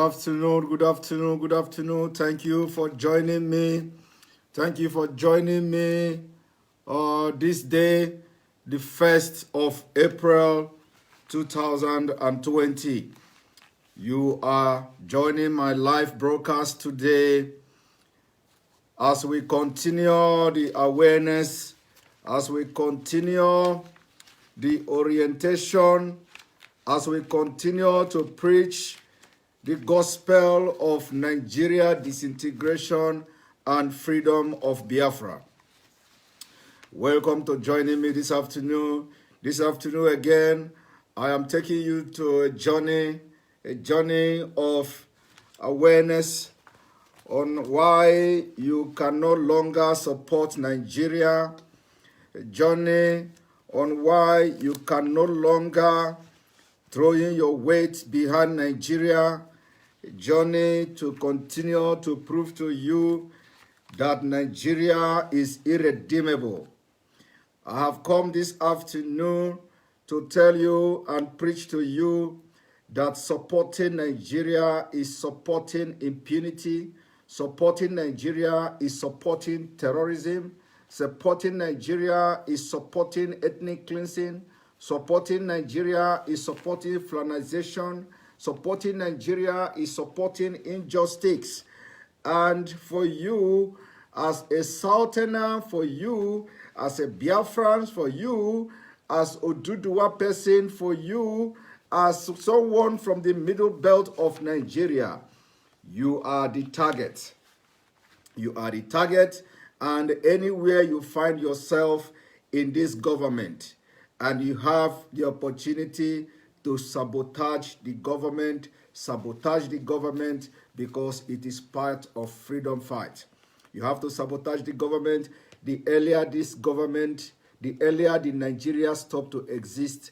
afternoon, good afternoon, good afternoon. Thank you for joining me. Thank you for joining me this day, the 1st of April 2020. You are joining my live broadcast today as we continue the awareness, as we continue the orientation, as we continue to preach the gospel of Nigeria disintegration and freedom of Biafra. Welcome to joining me this afternoon. This afternoon again, I am taking you to a journey of awareness on why you can no longer support Nigeria, a journey on why you can no longer throw in your weight behind Nigeria, a journey to continue to prove to you that Nigeria is irredeemable. I have come this afternoon to tell you and preach to you that supporting Nigeria is supporting impunity, supporting Nigeria is supporting terrorism, supporting Nigeria is supporting ethnic cleansing, supporting Nigeria is supporting flanization, supporting Nigeria is supporting injustice. And for you as a Southerner, for you as a Biafran, for you as Oduduwa person, for you as someone from the middle belt of Nigeria, you are the target. You are the target, and anywhere you find yourself in this government and you have the opportunity to sabotage the government because it is part of freedom fight. You have to sabotage the government. The earlier the Nigeria stop to exist,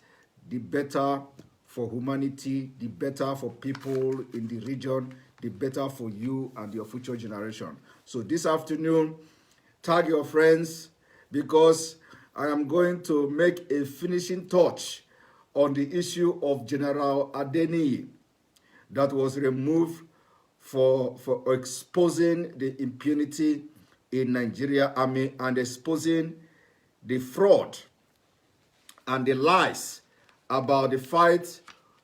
the better for humanity, the better for people in the region, the better for you and your future generation. So this afternoon, tag your friends because I am going to make a finishing touch on the issue of General Adeniyi that was removed for exposing the impunity in Nigeria Army and exposing the fraud and the lies about the fight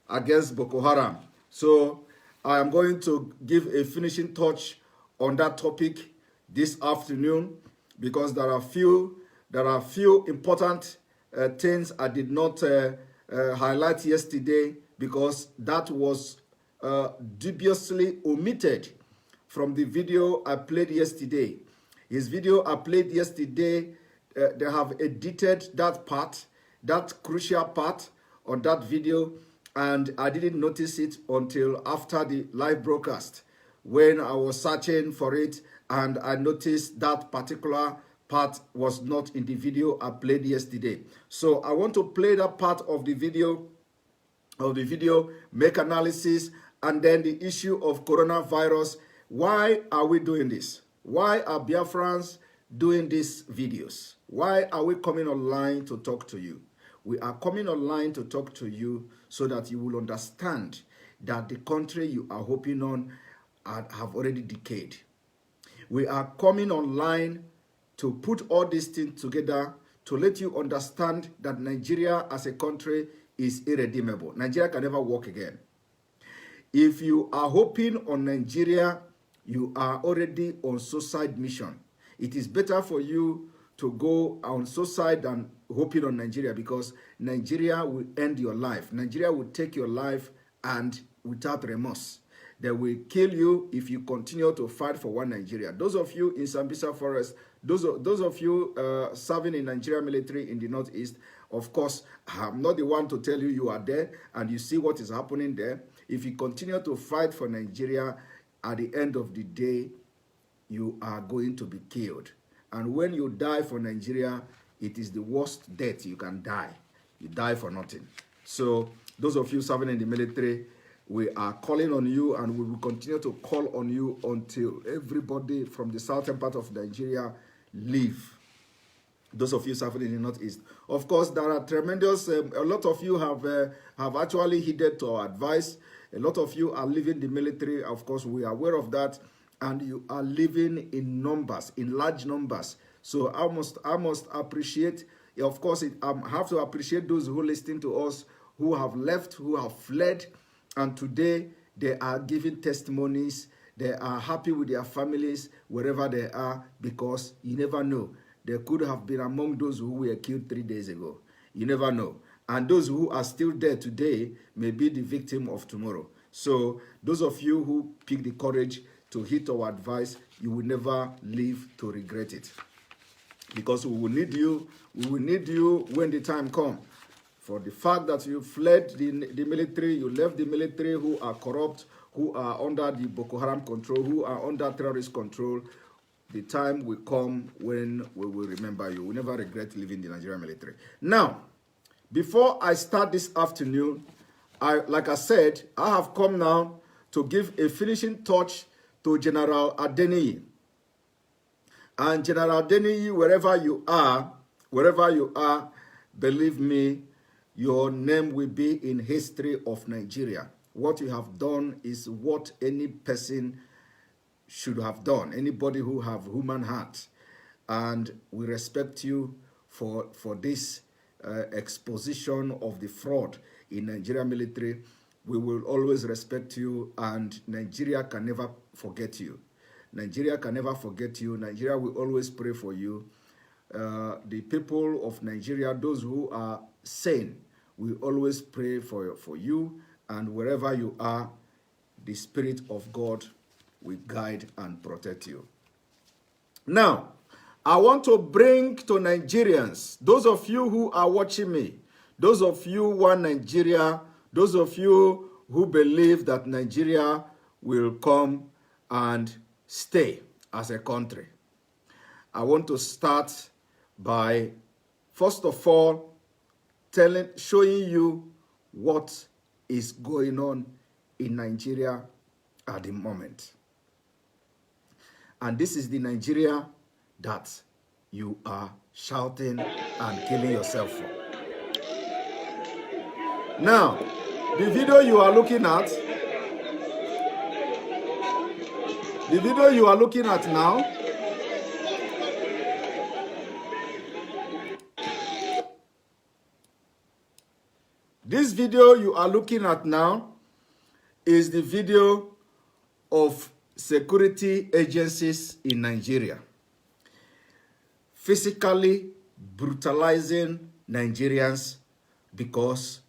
against Boko Haram. So I am going to give a finishing touch on that topic this afternoon because there are few important things I did not highlight yesterday because that was dubiously omitted from the video I played yesterday. His video I played yesterday, they have edited that part, that crucial part on that video, and I didn't notice it until after the live broadcast when I was searching for it, and I noticed that particular part was not in the video I played yesterday. So I want to play that part of the video, make analysis, and then the issue of coronavirus. Why are we doing this? Why are Biafrans doing these videos? Why are we coming online to talk to you? We are coming online to talk to you so that you will understand that the country you are hoping on have already decayed. We are coming online to put all these things together to let you understand that Nigeria as a country is irredeemable. Nigeria can never work again. If you are hoping on Nigeria, you are already on suicide mission. It is better for you to go on suicide than hoping on Nigeria because Nigeria will end your life. Nigeria will take your life and without remorse. They will kill you if you continue to fight for one Nigeria. Those of you in Sambisa Forest, those of you serving in Nigeria military in the Northeast, of course, I'm not the one to tell you you are there and you see what is happening there. If you continue to fight for Nigeria, at the end of the day, you are going to be killed. And when you die for Nigeria, it is the worst death you can die. You die for nothing. So those of you serving in the military, we are calling on you and we will continue to call on you until everybody from the southern part of Nigeria leave. Those of you suffering in the Northeast. Of course, there are tremendous, a lot of you have actually heeded to our advice. A lot of you are leaving the military. Of course, we are aware of that. And you are living in numbers, in large numbers. So I must appreciate, of course, I have to appreciate those who listen to us, who have left, who have fled, and today they are giving testimonies. They are happy with their families wherever they are, because you never know. They could have been among those who were killed 3 days ago. You never know. And those who are still there today may be the victim of tomorrow. So those of you who pick the courage to heed our advice, you will never live to regret it. Because we will need you when the time comes. For the fact that you fled the military, you left the military who are corrupt, who are under the Boko Haram control, who are under terrorist control, the time will come when we will remember you. We never regret leaving the Nigerian military. Now, before I start this afternoon, like I said, I have come now to give a finishing touch to General Adeniyi. And General Adeniyi, wherever you are, believe me, your name will be in history of Nigeria. What you have done is what any person should have done, anybody who have human heart. And we respect you for this exposition of the fraud in Nigeria military. We will always respect you, and Nigeria can never forget you. Nigeria can never forget you. Nigeria will always pray for you. The people of Nigeria, those who are sane, will always pray for you. And wherever you are, the Spirit of God will guide and protect you. Now, I want to bring to Nigerians, those of you who are watching me, those of you who want Nigeria, those of you who believe that Nigeria will come and stay as a country. I want to start by, first of all, showing you what is going on in Nigeria at the moment. And this is the Nigeria that you are shouting and killing yourself for. Now, the video you are looking at, now, this video you are looking at now is the video of security agencies in Nigeria physically brutalizing Nigerians because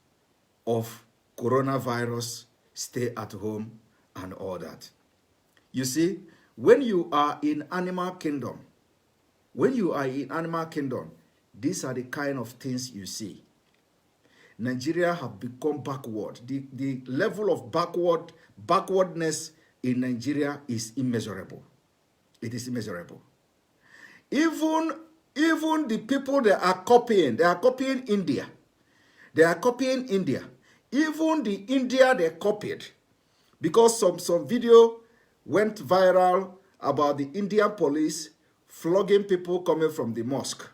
of coronavirus, stay at home, and all that. You see, when you are in animal kingdom, these are the kind of things you see. Nigeria have become backward. The level of backwardness in Nigeria is immeasurable. It is immeasurable. Even the people they are copying India. They are copying India. Even the India they copied. Because some video went viral about the Indian police flogging people coming from the mosque.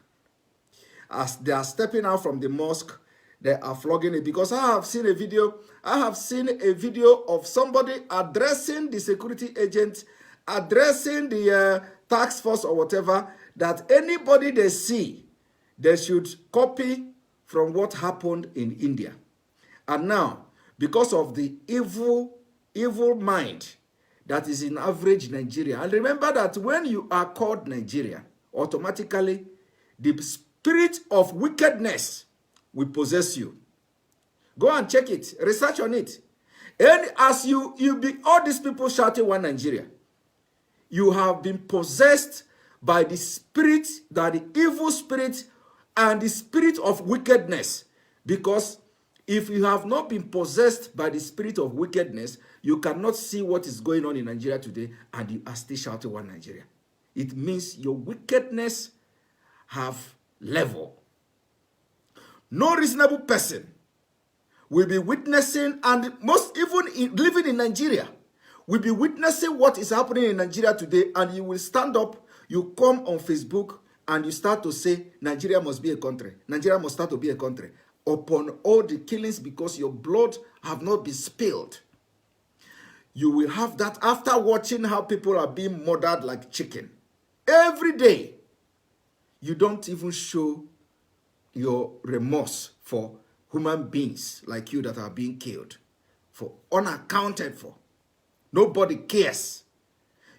As they are stepping out from the mosque, they are flogging it. Because I have seen a video of somebody addressing the security agent, addressing the task force or whatever, that anybody they see, they should copy from what happened in India. And now, because of the evil mind that is in average Nigeria, and remember that when you are called Nigeria, automatically the spirit of wickedness will possess you. Go and check it, research on it. And as you be all these people shouting one Nigeria, you have been possessed by the spirit, the evil spirit, and the spirit of wickedness. Because if you have not been possessed by the spirit of wickedness, you cannot see what is going on in Nigeria today, and you are still shouting one Nigeria. It means your wickedness have level. No reasonable person will be witnessing, and most even living in Nigeria, will be witnessing what is happening in Nigeria today, and you will stand up, you come on Facebook, and you start to say, Nigeria must be a country. Nigeria must start to be a country. Upon all the killings, because your blood have not been spilled. You will have that after watching how people are being murdered like chicken. Every day, you don't even show your remorse for human beings like you that are being killed, for unaccounted for. Nobody cares.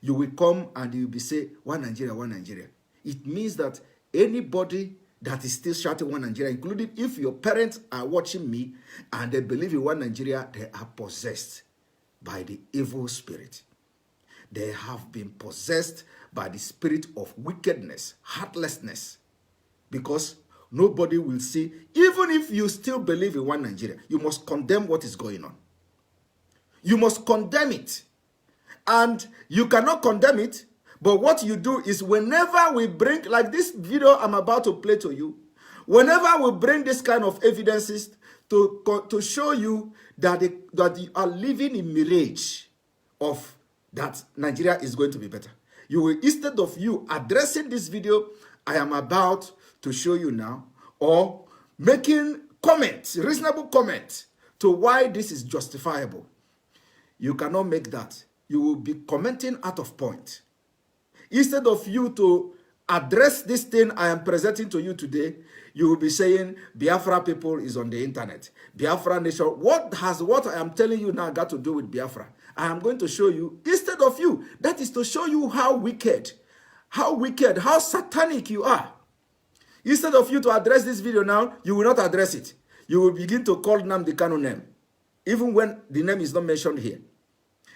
You will come and you will be say, one Nigeria, one Nigeria. It means that anybody that is still shouting one Nigeria, including if your parents are watching me and they believe in one Nigeria, they are possessed by the evil spirit. They have been possessed by the spirit of wickedness, heartlessness, because nobody will see. Even if you still believe in one Nigeria, you must condemn what is going on. You must condemn it. And you cannot condemn it, but what you do is whenever we bring, like this video I'm about to play to you, whenever we bring this kind of evidences to show you that you are living in mirage of that Nigeria is going to be better, you will, instead of you addressing this video I am about to show you now, or making comments, reasonable comments to why this is justifiable, you cannot make that. You will be commenting out of point. Instead of you to address this thing I am presenting to you today, you will be saying Biafra people is on the internet. Biafra nation. What has what I am telling you now got to do with Biafra? I am going to show you, instead of you, that is to show you how wicked, how satanic you are. Instead of you to address this video now, you will not address it. You will begin to call Nnamdi Kanu name, even when the name is not mentioned here.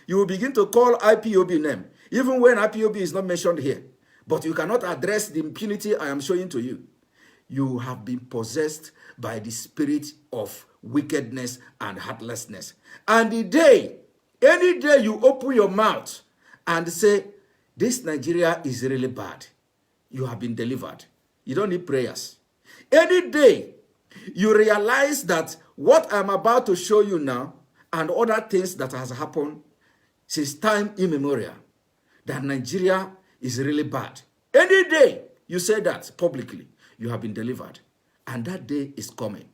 You will begin to call IPOB name, even when IPOB is not mentioned here. But you cannot address the impunity I am showing to you. You have been possessed by the spirit of wickedness and heartlessness. And any day you open your mouth and say, this Nigeria is really bad, you have been delivered. You don't need prayers. Any day you realize that what I'm about to show you now and other things that has happened since time immemorial, that Nigeria is really bad. Any day you say that publicly, you have been delivered. And that day is coming.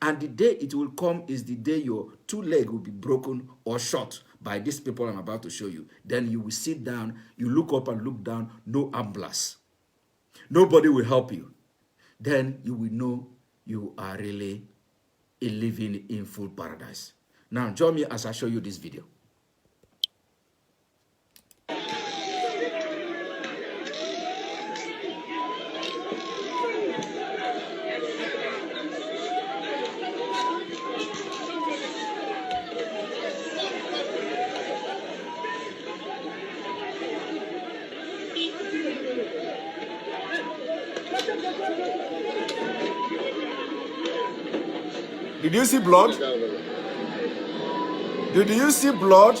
And the day it will come is the day your two legs will be broken or shot by these people I'm about to show you. Then you will sit down, you look up and look down, no ambulance. Nobody will help you. Then you will know you are really living in full paradise. Now join me as I show you this video. Did you see blood? Did you see blood?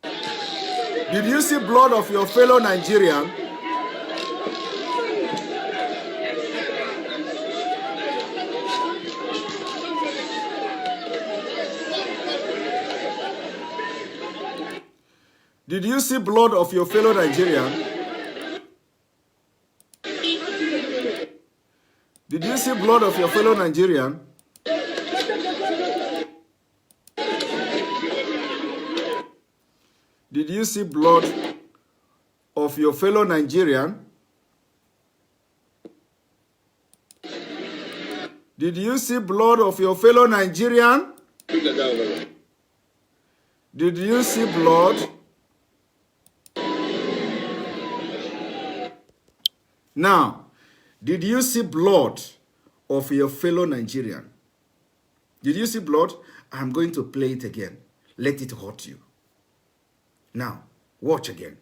Did you see blood of your fellow Nigerian? Did you see blood of your fellow Nigerian? Did you see blood of your fellow Nigerian? Did you see blood of your fellow Nigerian? Did you see blood of your fellow Nigerian? Did you see blood? Now, did you see blood of your fellow Nigerian? Did you see blood? I'm going to play it again. Let it hurt you. Now, watch again.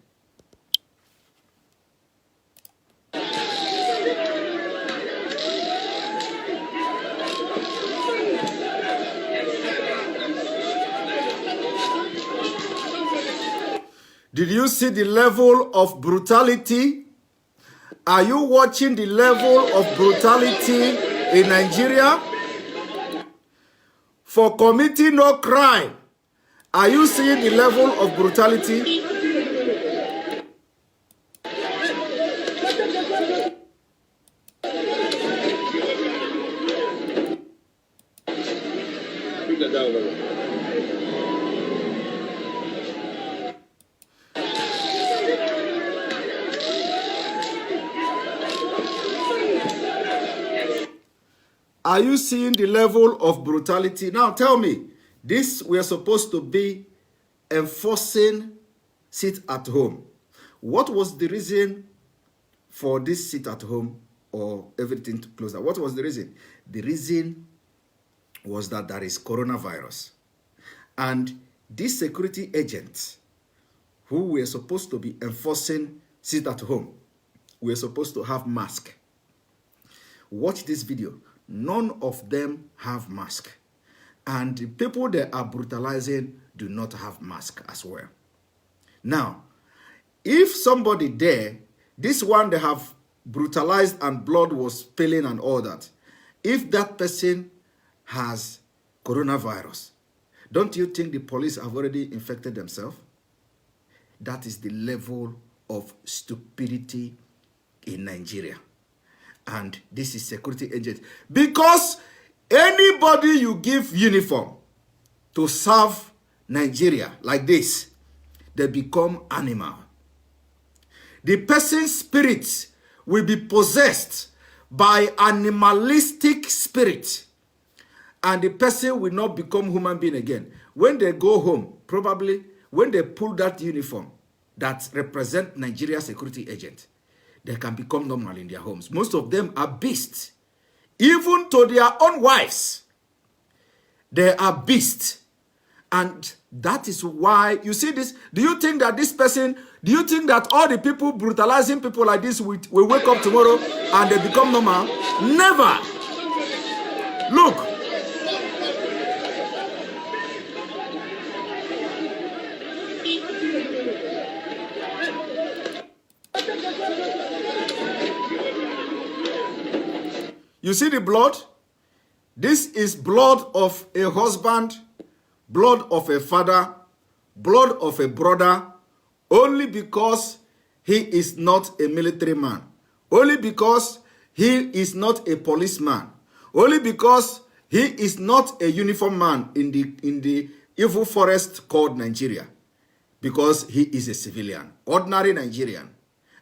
Did you see the level of brutality? Are you watching the level of brutality in Nigeria? For committing no crime, are you seeing the level of brutality? Are you seeing the level of brutality? Now tell me, this we are supposed to be enforcing sit at home. What was the reason for this sit at home or everything to close down? What was the reason? The reason was that there is coronavirus. And these security agents who were supposed to be enforcing sit at home were supposed to have masks. Watch this video. None of them have masks. And the people that are brutalizing do not have masks as well. Now, if somebody there, this one they have brutalized and blood was spilling and all that, if that person has coronavirus, don't you think the police have already infected themselves? That is the level of stupidity in Nigeria. And this is security agents. Because anybody you give uniform to serve Nigeria like this, they become animal. The person's spirit will be possessed by animalistic spirit. And the person will not become human being again. When they go home, probably when they pull that uniform that represent Nigeria security agent, they can become normal in their homes. Most of them are beasts. Even to their own wives, they are beasts. And that is why, you see this, do you think that this person, do you think that all the people brutalizing people like this will wake up tomorrow and they become normal? Never. Look. You see the blood? This is blood of a husband, blood of a father, blood of a brother, only because he is not a military man, only because he is not a policeman, only because he is not a uniform man in the evil forest called Nigeria, because he is a civilian, ordinary Nigerian.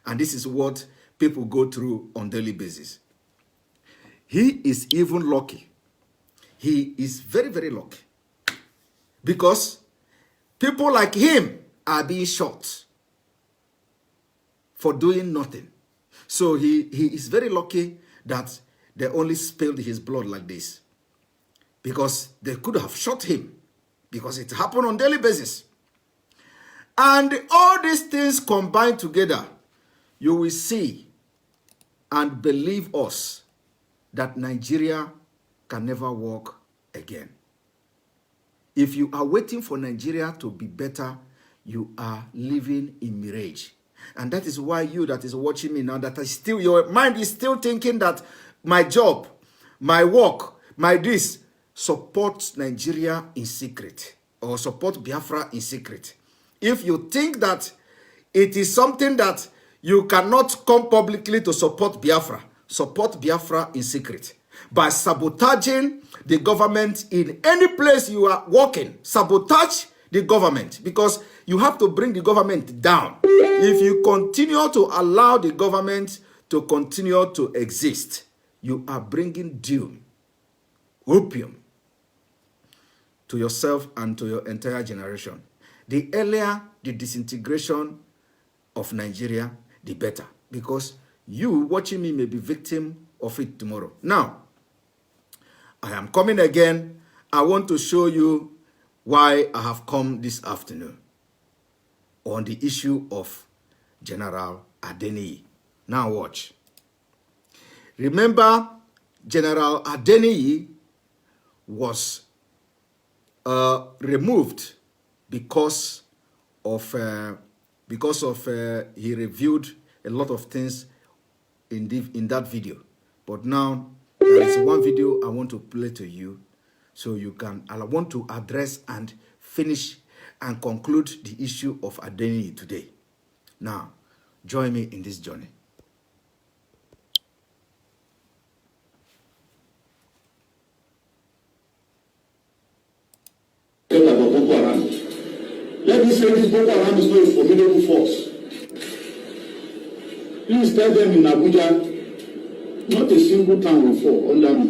And this is what people go through on a daily basis. He is even lucky. He is very, very lucky. Because people like him are being shot for doing nothing. So he is very lucky that they only spilled his blood like this. Because they could have shot him. Because it happened on a daily basis. And all these things combined together, you will see and believe us that Nigeria can never work again. If you are waiting for Nigeria to be better, you are living in mirage. And that is why you that is watching me now, that is still, your mind is still thinking that my job, my work, my this, supports Nigeria in secret or support Biafra in secret. If you think that it is something that you cannot come publicly to support Biafra in secret by sabotaging the government in any place you are working. Sabotage the government, because you have to bring the government down. If you continue to allow the government to continue to exist, you are bringing doom, opium to yourself and to your entire generation. The earlier the disintegration of Nigeria, the better, because you watching me may be victim of it tomorrow. Now, I am coming again. I want to show you why I have come this afternoon on the issue of General Adeniyi. Now watch. Remember, General Adeniyi was removed because of he reviewed a lot of things in that video. But now there is one video I want to play to you, so you can. I want to address and finish and conclude the issue of Adeniyi today. Now, join me in this journey. Let me say this: Boko Haram is not a formidable force. Please tell them in Abuja, not a single town will fall under me.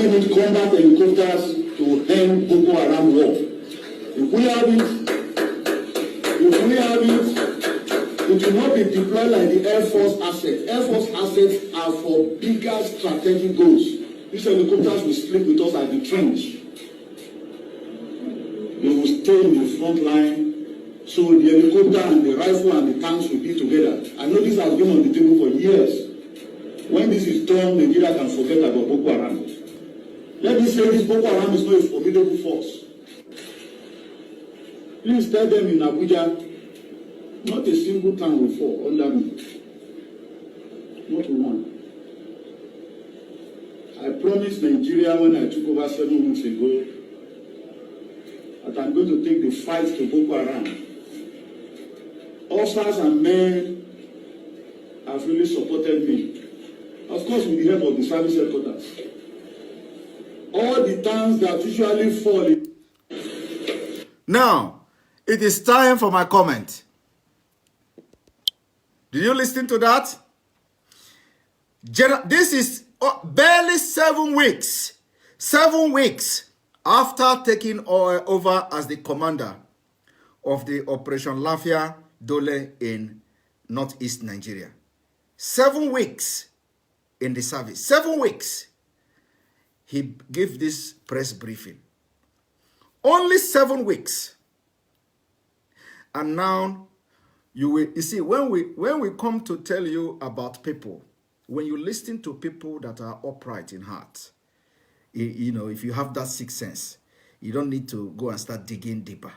Army need combat helicopters to end Boko Haram war. If we have it, it will not be deployed like the Air Force assets. Air Force assets are for bigger strategic goals. These helicopters will sleep with us at the trench. They will stay in the front line, so the helicopter and the rifle and the tanks will be together. I know this has been on the table for years. When this is done, Nigeria can forget about Boko Haram. Let me say this: Boko Haram is not a formidable force. Please tell them in Abuja, not a single town will fall under me. Not one. I promised Nigeria when I took over 7 weeks ago that I'm going to take the fight to Boko Haram. Officers and men have really supported me. Of course, with the help of the service headquarters. All the towns that usually fall in. Now, it is time for my comment. Did you listen to that? This is barely 7 weeks. 7 weeks after taking over as the commander of the Operation Lafia Dole in northeast Nigeria. 7 weeks in the service. 7 weeks. He gave this press briefing. Only 7 weeks. And now, you see, when we come to tell you about people, when you listen to people that are upright in heart, you know, if you have that sixth sense, you don't need to go and start digging deeper.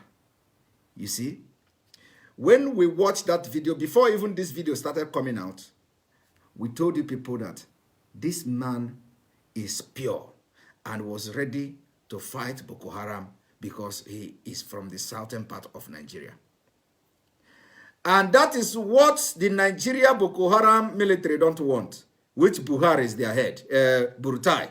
You see? When we watched that video, before even this video started coming out, we told you people that this man is pure and was ready to fight Boko Haram because he is from the southern part of Nigeria. And that is what the Nigeria Boko Haram military don't want, which Buhari is their head, Burutai.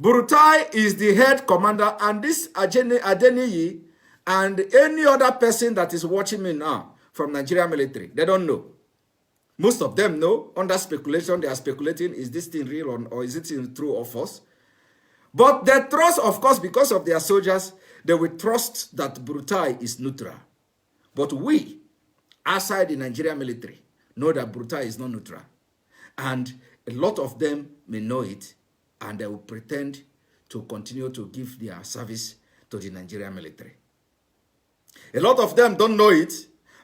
Burutai is the head commander, and this Adeniyi and any other person that is watching me now from Nigeria military, they don't know. Most of them know. Under speculation, they are speculating, is this thing real or is it true or false? But they trust, of course, because of their soldiers, they will trust that Burutai is neutral. But we, outside the Nigerian military, know that Burutai is not neutral. And a lot of them may know it, and they will pretend to continue to give their service to the Nigerian military. A lot of them don't know it,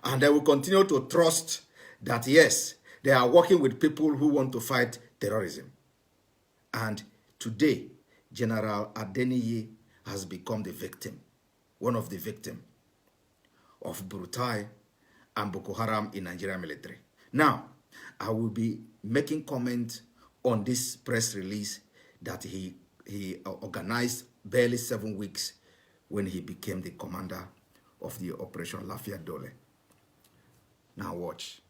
and they will continue to trust that, yes, they are working with people who want to fight terrorism. And today, General Adeniyi has become the victim, one of the victims of Burutai and Boko Haram in Nigeria military. Now, I will be making comment on this press release that he organized barely 7 weeks when he became the commander of the Operation Lafia Dole. Now watch.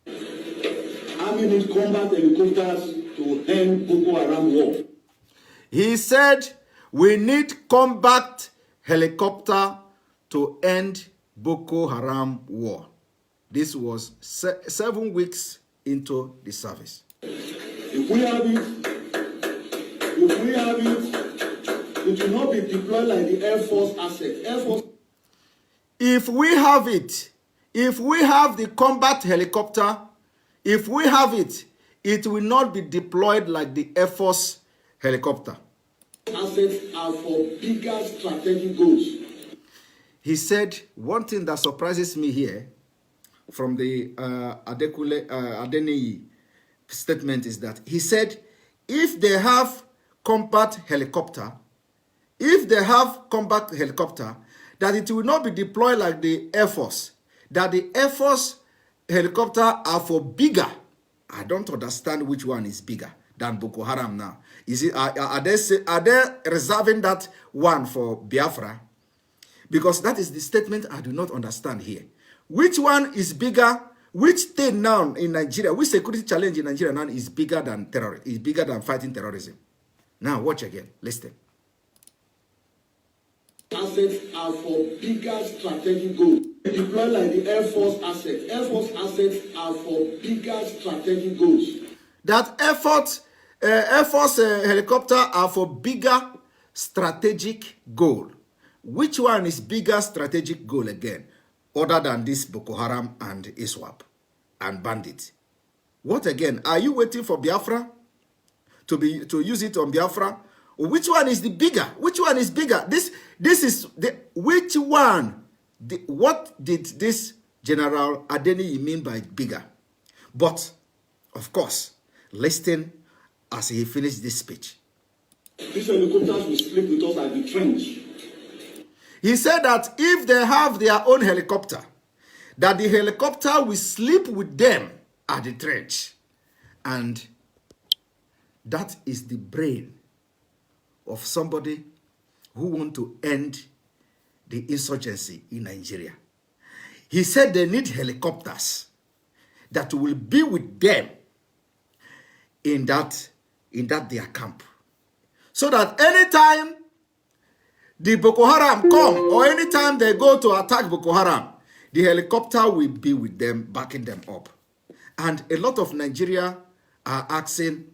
Army need combat helicopters to end Boko Haram war. He said, we need combat helicopter to end Boko Haram war. This was 7 weeks into the service. If we have it, it will not be deployed like the Air Force asset. Air Force. If we have it, if we have the combat helicopter, if we have it, it will not be deployed like the Air Force helicopter. Assets are for bigger strategic goals. He said, one thing that surprises me here from the Adeniyi statement is that he said, if they have combat helicopter, that it will not be deployed like the Air Force, that the Air Force helicopter are for bigger. I don't understand which one is bigger than Boko Haram now. Is it, are they reserving that one for Biafra? Because that is the statement I do not understand here. Which one is bigger? Which thing now in Nigeria, which security challenge in Nigeria now is bigger than terror, is bigger than fighting terrorism? Now watch again, listen. Assets are for bigger strategic goals. Deployed like the Air Force assets. Air Force assets are for bigger strategic goals. that Air Force helicopter are for bigger strategic goal. Which one is bigger strategic goal again, other than this Boko Haram and ISWAP and bandits? What again? Are you waiting for Biafra to use it on Biafra? Which one is the bigger? Which one is bigger? This is the which one? What did this General Adeni mean by bigger? But of course, listen as he finished this speech. These helicopters will sleep with us at the trench. He said that if they have their own helicopter, that the helicopter will sleep with them at the trench. And that is the brain of somebody who want to end the insurgency in Nigeria. He said they need helicopters that will be with them in that their camp. So that anytime the Boko Haram come, or anytime they go to attack Boko Haram, the helicopter will be with them, backing them up. And a lot of Nigeria are asking,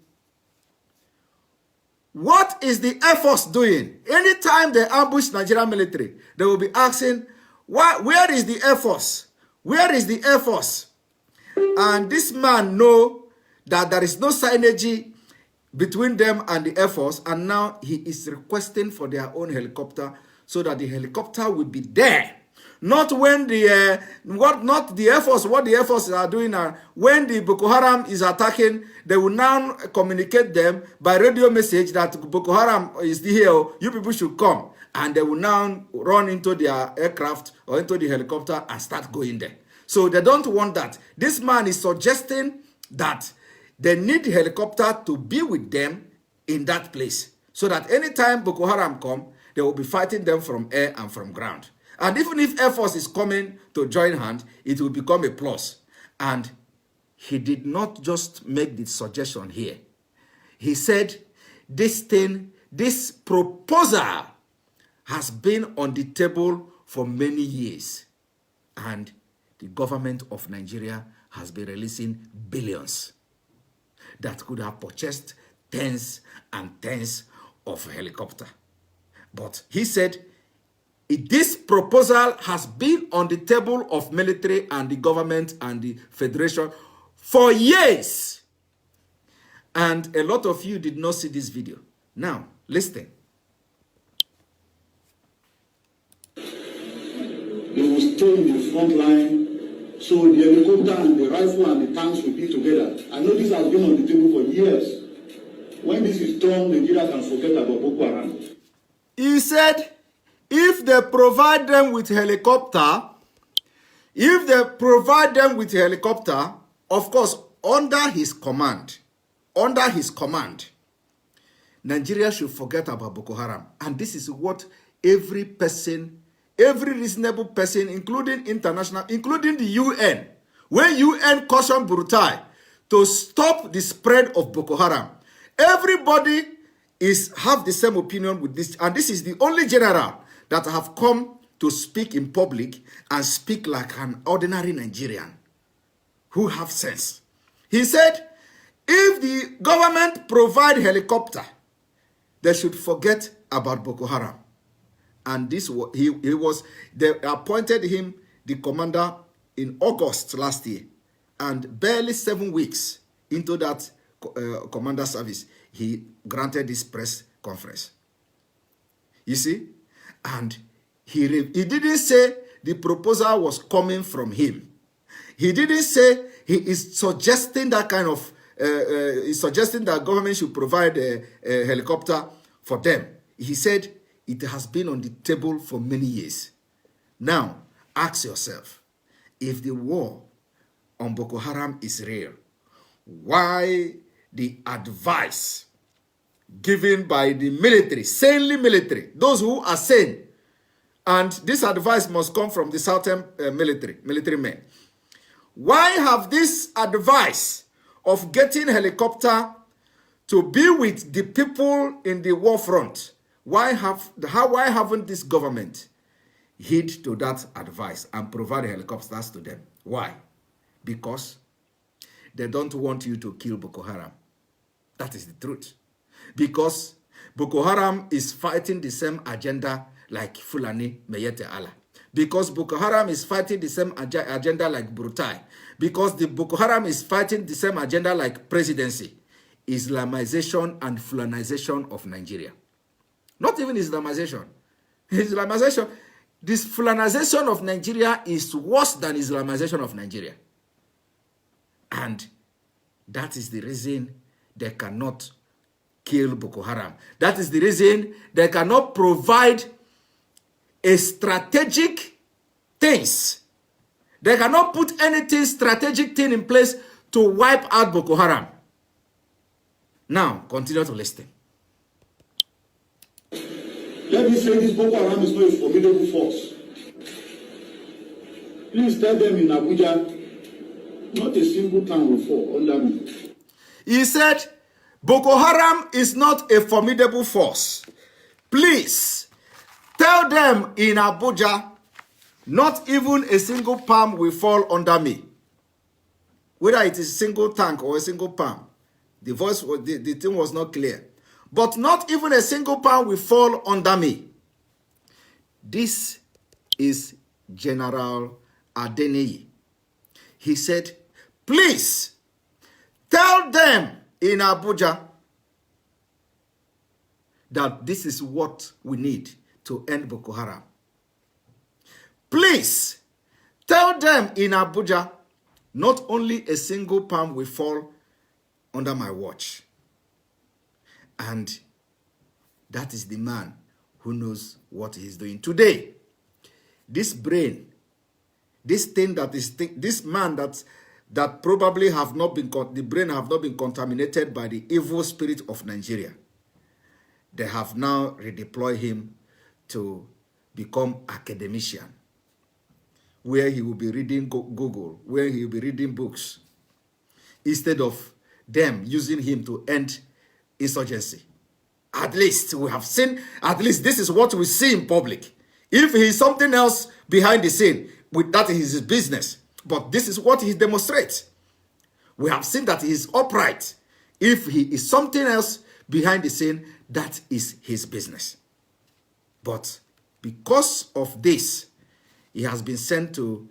what is the Air Force doing? Anytime they ambush Nigerian military, they will be asking, where is the Air Force? Where is the Air Force? And this man know that there is no synergy between them and the Air Force, and now he is requesting for their own helicopter so that the helicopter will be there. Not when the Air Force, what the Air Force are doing now, when the Boko Haram is attacking, they will now communicate them by radio message that Boko Haram is here, you people should come. And they will now run into their aircraft or into the helicopter and start going there. So they don't want that. This man is suggesting that they need helicopter to be with them in that place, so that anytime Boko Haram come, they will be fighting them from air and from ground. And even if Air Force is coming to join hand, it will become a plus. And he did not just make the suggestion here. He said this proposal has been on the table for many years. And the government of Nigeria has been releasing billions that could have purchased tens and tens of helicopters. But he said, this proposal has been on the table of military and the government and the federation for years. And a lot of you did not see this video. Now, listen. They will stay in the front line, so the helicopter and the rifle and the tanks will be together. I know this has been on the table for years. When this is done, Nigeria can forget about Boko Haram. He said, if they provide them with helicopter, of course, under his command, Nigeria should forget about Boko Haram. And this is what every reasonable person, including international, including the UN, when UN cautioned Burutai to stop the spread of Boko Haram, everybody have the same opinion with this. And this is the only general that have come to speak in public and speak like an ordinary Nigerian who have sense. He said, if the government provide helicopter, they should forget about Boko Haram. And this they appointed him the commander in August last year. And barely 7 weeks into that commander service, he granted this press conference. You see? And he didn't say the proposal was coming from him. He didn't say he is suggesting that kind of, he's suggesting that government should provide a helicopter for them. He said it has been on the table for many years. Now, ask yourself, if the war on Boko Haram is real, why the advice given by the military, sanely military, those who are sane, and this advice must come from the southern military men. Why have this advice of getting helicopter to be with the people in the war front? Why haven't this government heed to that advice and provide helicopters to them? Why? Because they don't want you to kill Boko Haram. That is the truth. Because Boko Haram is fighting the same agenda like Fulani Meyete Allah. Because Boko Haram is fighting the same agenda like Brutai. Because the Boko Haram is fighting the same agenda like presidency. Islamization and Fulanization of Nigeria. Not even Islamization. Islamization. This Fulanization of Nigeria is worse than Islamization of Nigeria. And that is the reason they cannot kill Boko Haram. That is the reason they cannot provide a strategic things. They cannot put anything strategic thing in place to wipe out Boko Haram. Now, continue to listen. Let me say this: Boko Haram is not a formidable force. Please tell them in Abuja, not a single town will fall under me. He said, Boko Haram is not a formidable force. Please tell them in Abuja, not even a single palm will fall under me. Whether it is a single tank or a single palm. The voice, the thing was not clear. But not even a single palm will fall under me. This is General Adeniyi. He said, please tell them in Abuja that this is what we need to end Boko Haram. Please tell them in Abuja, not only a single palm will fall under my watch. And that is the man who knows what he's doing. Today, this brain, this thing that is, this man that probably have not been, the brain have not been contaminated by the evil spirit of Nigeria. They have now redeployed him to become academician, where he will be reading Google, where he will be reading books, instead of them using him to end insurgency. At least we have seen, at least this is what we see in public. If he is something else behind the scene, that is his business. But this is what he demonstrates. We have seen that he is upright. If he is something else behind the scene, that is his business. But because of this, he has been sent to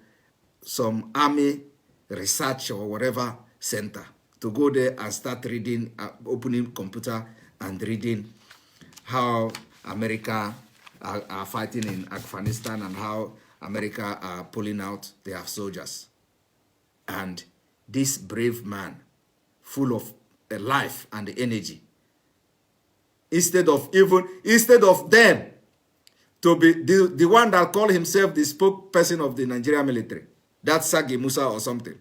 some army research or whatever center to go there and start reading, opening computer and reading how America are fighting in Afghanistan and how America are pulling out their soldiers. And this brave man, full of life and energy, instead of them to be the one that called himself the spokesperson of the Nigerian military, that's Sage Musa or something.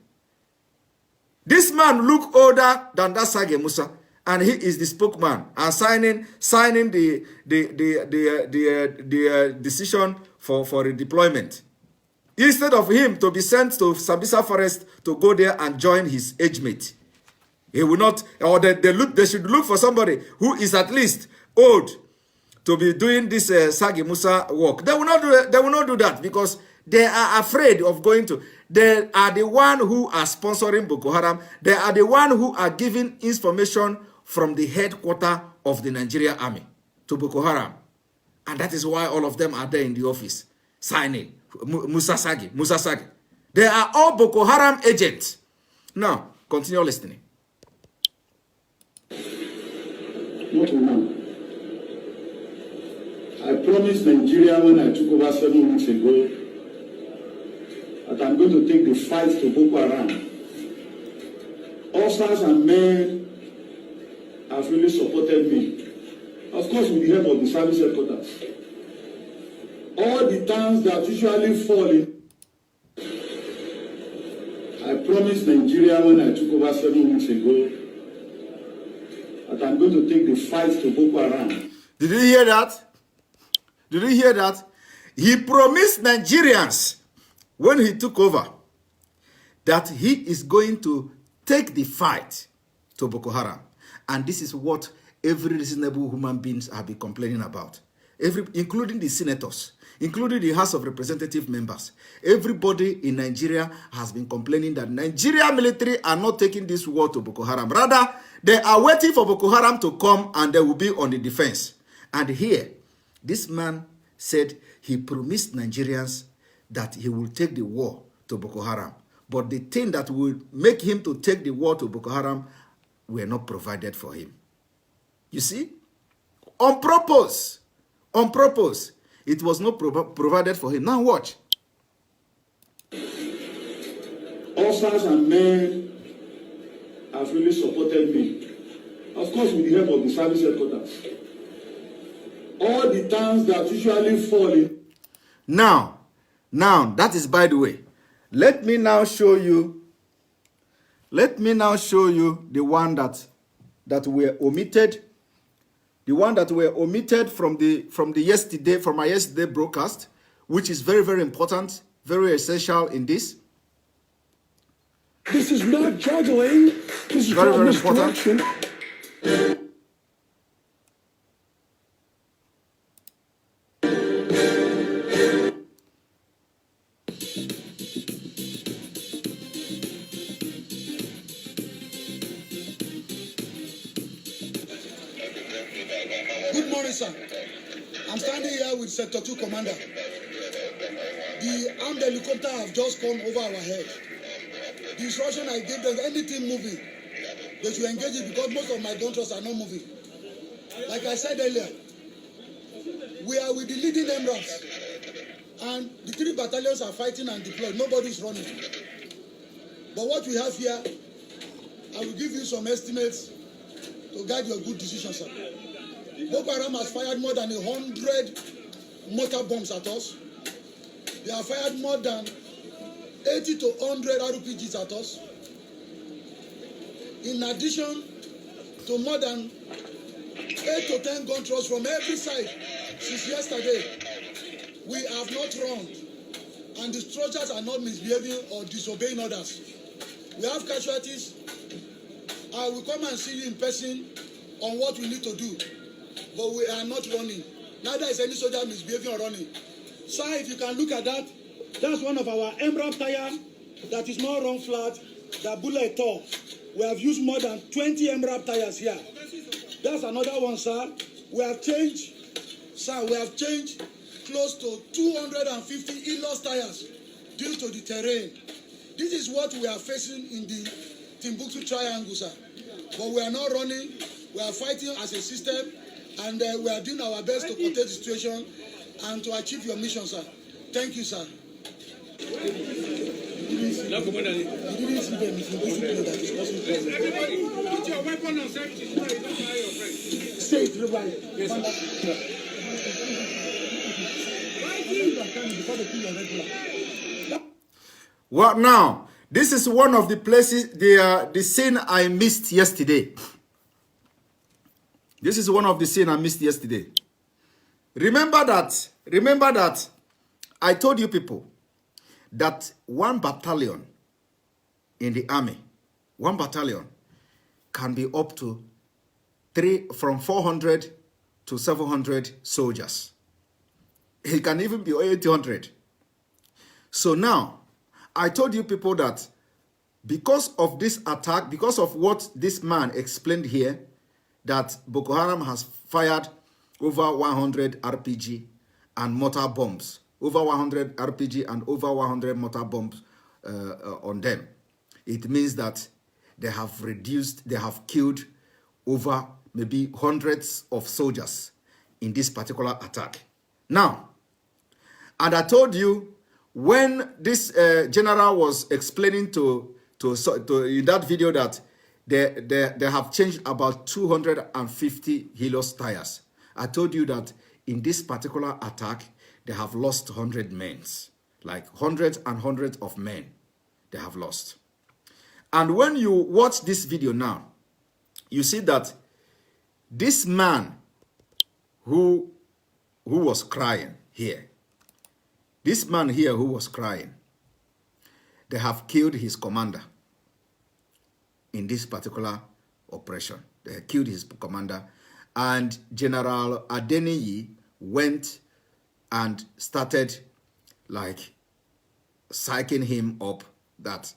This man look older than that Sage Musa, and he is the spokesman and signing the decision for redeployment. Instead of him to be sent to Sabisa Forest to go there and join his age mate, he will not, or they should look for somebody who is at least old to be doing this Sage Musa work. They will not do that because they are afraid of going to. They are the one who are sponsoring Boko Haram. They are the one who are giving information from the headquarters of the Nigerian army to Boko Haram. And that is why all of them are there in the office signing. Musa Sage. They are all Boko Haram agents. Now, continue listening. Not now. I promised Nigeria when I took over 7 weeks ago that I'm going to take the fight to Boko Haram. Officers and men have really supported me. Of course, with the help of the service headquarters. All the towns that usually fall in. I promised Nigeria when I took over 7 weeks ago that I'm going to take the fight to Boko Haram. Did you hear that? Did you hear that? He promised Nigerians when he took over that he is going to take the fight to Boko Haram. And this is what every reasonable human being have been complaining about. including the senators, including the House of Representative members. Everybody in Nigeria has been complaining that Nigeria military are not taking this war to Boko Haram. Rather, they are waiting for Boko Haram to come and they will be on the defense. And here, this man said he promised Nigerians that he will take the war to Boko Haram. But the thing that will make him to take the war to Boko Haram were not provided for him. You see? On purpose. On purpose. It was not provided for him. Now watch. Officers and men have really supported me. Of course, with the help of the service headquarters. All the towns that usually fall in. Now, that is by the way. Let me now show you the one that were omitted. The one that were omitted from my yesterday broadcast, which is very, very important, very essential in this. This is not juggling. This is very, called very misdirection. important. Good morning, sir. I'm standing here with Sector 2 Commander. The armed helicopter have just come over our head. The instruction I gave them, anything moving, they should engage it because most of my gun trucks are not moving. Like I said earlier, we are with the leading MRAPs, and the 3 battalions are fighting and deployed. Nobody's running. But what we have here, I will give you some estimates to guide your good decision, sir. Boko Haram has fired more than 100 mortar bombs at us. They have fired more than 80 to 100 RPGs at us. In addition to more than 8 to 10 gun thrusts from every side since yesterday, we have not run, and the soldiers are not misbehaving or disobeying orders. We have casualties. I will come and see you in person on what we need to do. But we are not running. Neither is any soldier misbehaving or running. Sir, if you can look at that, that's one of our MRAP tire that is not run flat, that bullet tore. We have used more than 20 MRAP tires here. That's another one, sir. We have changed close to 250 in-laws tires due to the terrain. This is what we are facing in the Timbuktu Triangle, sir. But we are not running. We are fighting as a system. And we are doing our best to contain the situation and to achieve your mission, sir. Thank you, sir. You didn't see them. Everybody, put your weapon on safety so that you don't fire your friend. Say it, everybody. Yes, sir. Well, now, this is one of the places, the scene I missed yesterday. This is one of the scenes I missed yesterday. Remember that I told you people that one battalion in the army, one battalion can be up to from 400 to 700 soldiers. It can even be 800. So now, I told you people that because of this attack, because of what this man explained here, that Boko Haram has fired over 100 RPG and mortar bombs, over 100 RPG and over 100 mortar bombs on them. It means that they have killed over maybe hundreds of soldiers in this particular attack. Now, and I told you when this general was explaining to in that video that they have changed about 250 Helios tires. I told you that in this particular attack, they have lost 100 men. Like hundreds and hundreds of men they have lost. And when you watch this video now, you see that this man who was crying here, this man here who was crying, they have killed his commander. In this particular operation, they killed his commander, and General Adeniyi went and started like psyching him up that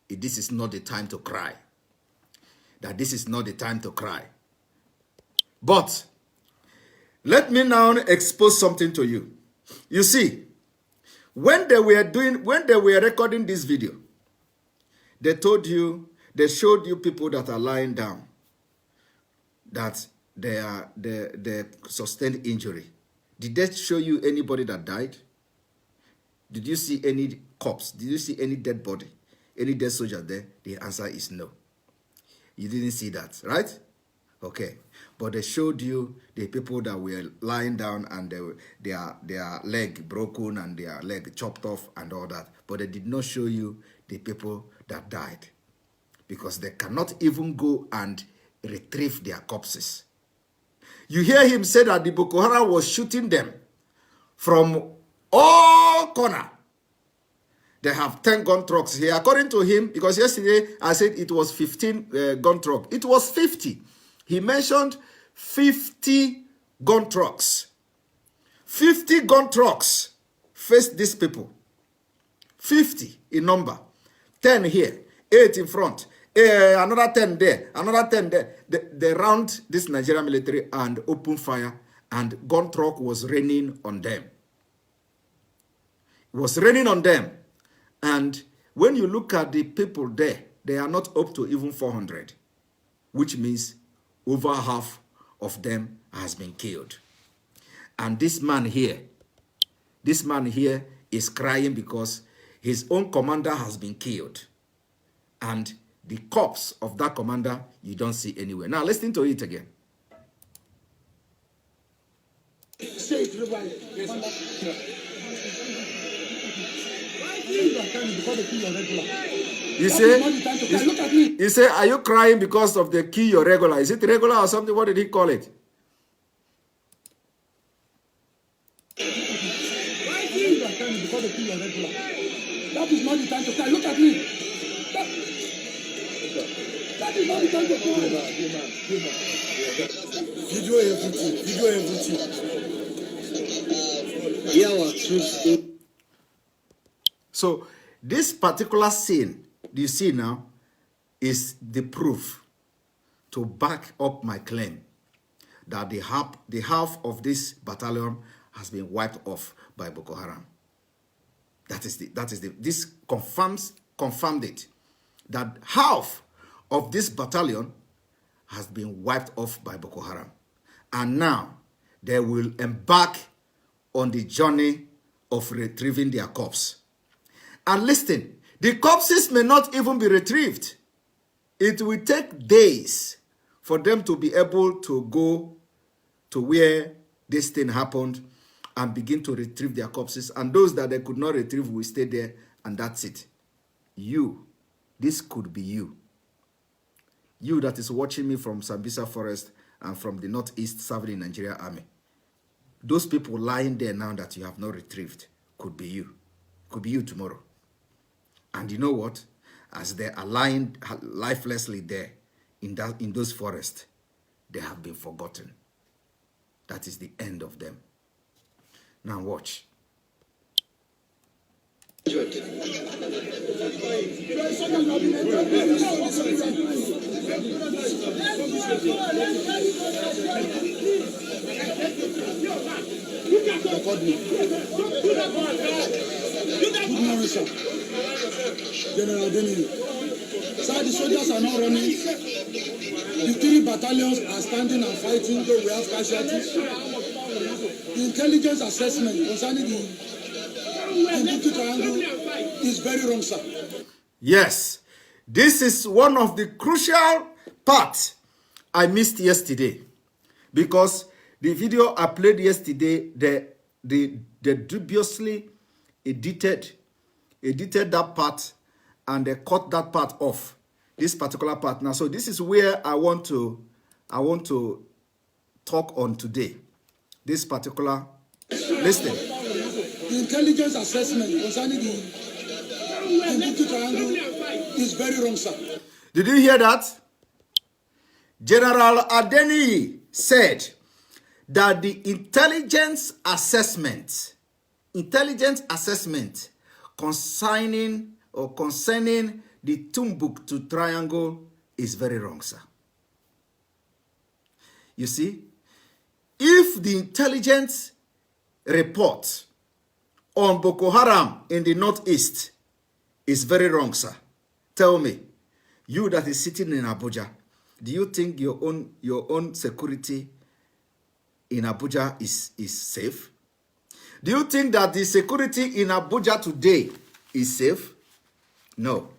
this is not the time to cry. That this is not the time to cry. But let me now expose something to you. You see, when they were recording this video, they showed you people that are lying down, that they sustained injury. Did they show you anybody that died? Did you see any corpse? Did you see any dead body? Any dead soldier there? The answer is no. You didn't see that, right? Okay. But they showed you the people that were lying down and their leg broken and their leg chopped off and all that. But they did not show you the people that died, because they cannot even go and retrieve their corpses. You hear him say that the Boko Haram was shooting them from all corners. They have 10 gun trucks here. According to him, because yesterday I said it was 15 gun trucks. It was 50. He mentioned 50 gun trucks. 50 gun trucks faced these people. 50 in number. 10 here, 8 in front. Another 10 there, another 10 there. They round this Nigerian military and open fire, and gun truck was raining on them. It was raining on them. And when you look at the people there, they are not up to even 400, which means over half of them has been killed. And this man here is crying because his own commander has been killed. And the corpse of that commander, you don't see anywhere. Now, listen to it again. Say it, You say, are you crying because of the key or regular? Is it regular or something? What did he call it? That is not the time to cry. Look at me. That is not the time to cry. Video everything. So this particular scene you see now is the proof to back up my claim that the half of this battalion has been wiped off by Boko Haram. This confirmed it, that half of this battalion has been wiped off by Boko Haram. And now they will embark on the journey of retrieving their corpse. And listen, the corpses may not even be retrieved. It will take days for them to be able to go to where this thing happened and begin to retrieve their corpses. And those that they could not retrieve will stay there, and that's it. You, this could be you. You that is watching me from Sambisa Forest and from the northeast serving in Nigeria Army. Those people lying there now that you have not retrieved could be you. Could be you tomorrow. And you know what? As they are lying lifelessly there in those forests, they have been forgotten. That is the end of them. Now watch. Good morning, sir. General Denny. Sir, the soldiers are not running. The 3 battalions are standing and fighting, though we have casualties. The intelligence assessment concerning the triangle is very wrong, sir. Yes, this is one of the crucial parts I missed yesterday, because the video I played yesterday, they dubiously edited that part and they cut that part off, this particular part. Now, so this is where I want to talk on today. This particular, listen. The intelligence assessment concerning the triangle is very wrong, sir. Did you hear that? General Adeni said that the intelligence assessment concerning the Timbuktu Triangle is very wrong, sir. You see, if the intelligence report on Boko Haram in the northeast is very wrong, sir, tell me, you that is sitting in Abuja, do you think your own security in Abuja is safe? Do you think that the security in Abuja today is safe? No.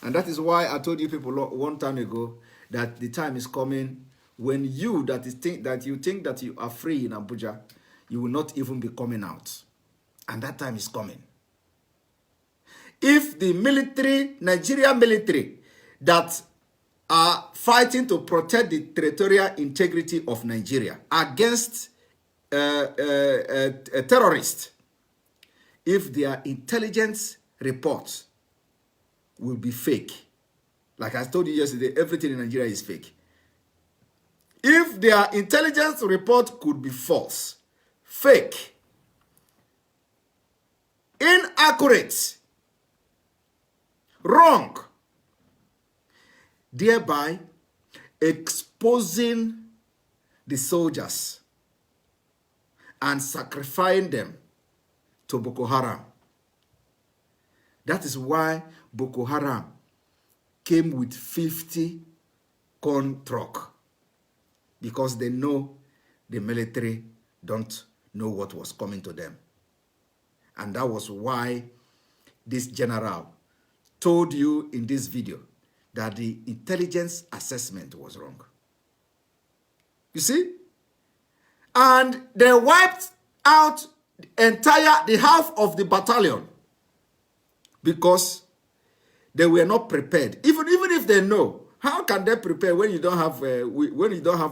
And that is why I told you people one time ago that the time is coming when you think that you are free in Abuja, you will not even be coming out. And that time is coming. If the military, Nigerian military, that are fighting to protect the territorial integrity of Nigeria against a terrorist, if their intelligence reports will be fake, like I told you yesterday, everything in Nigeria is fake. If their intelligence report could be false, fake, inaccurate, wrong, thereby exposing the soldiers and sacrificing them to Boko Haram. That is why Boko Haram came with 50 gun truck, because they know the military don't know what was coming to them. And that was why this general told you in this video that the intelligence assessment was wrong. You see? And they wiped out the half of the battalion because they were not prepared. Even if they know, how can they prepare when you don't have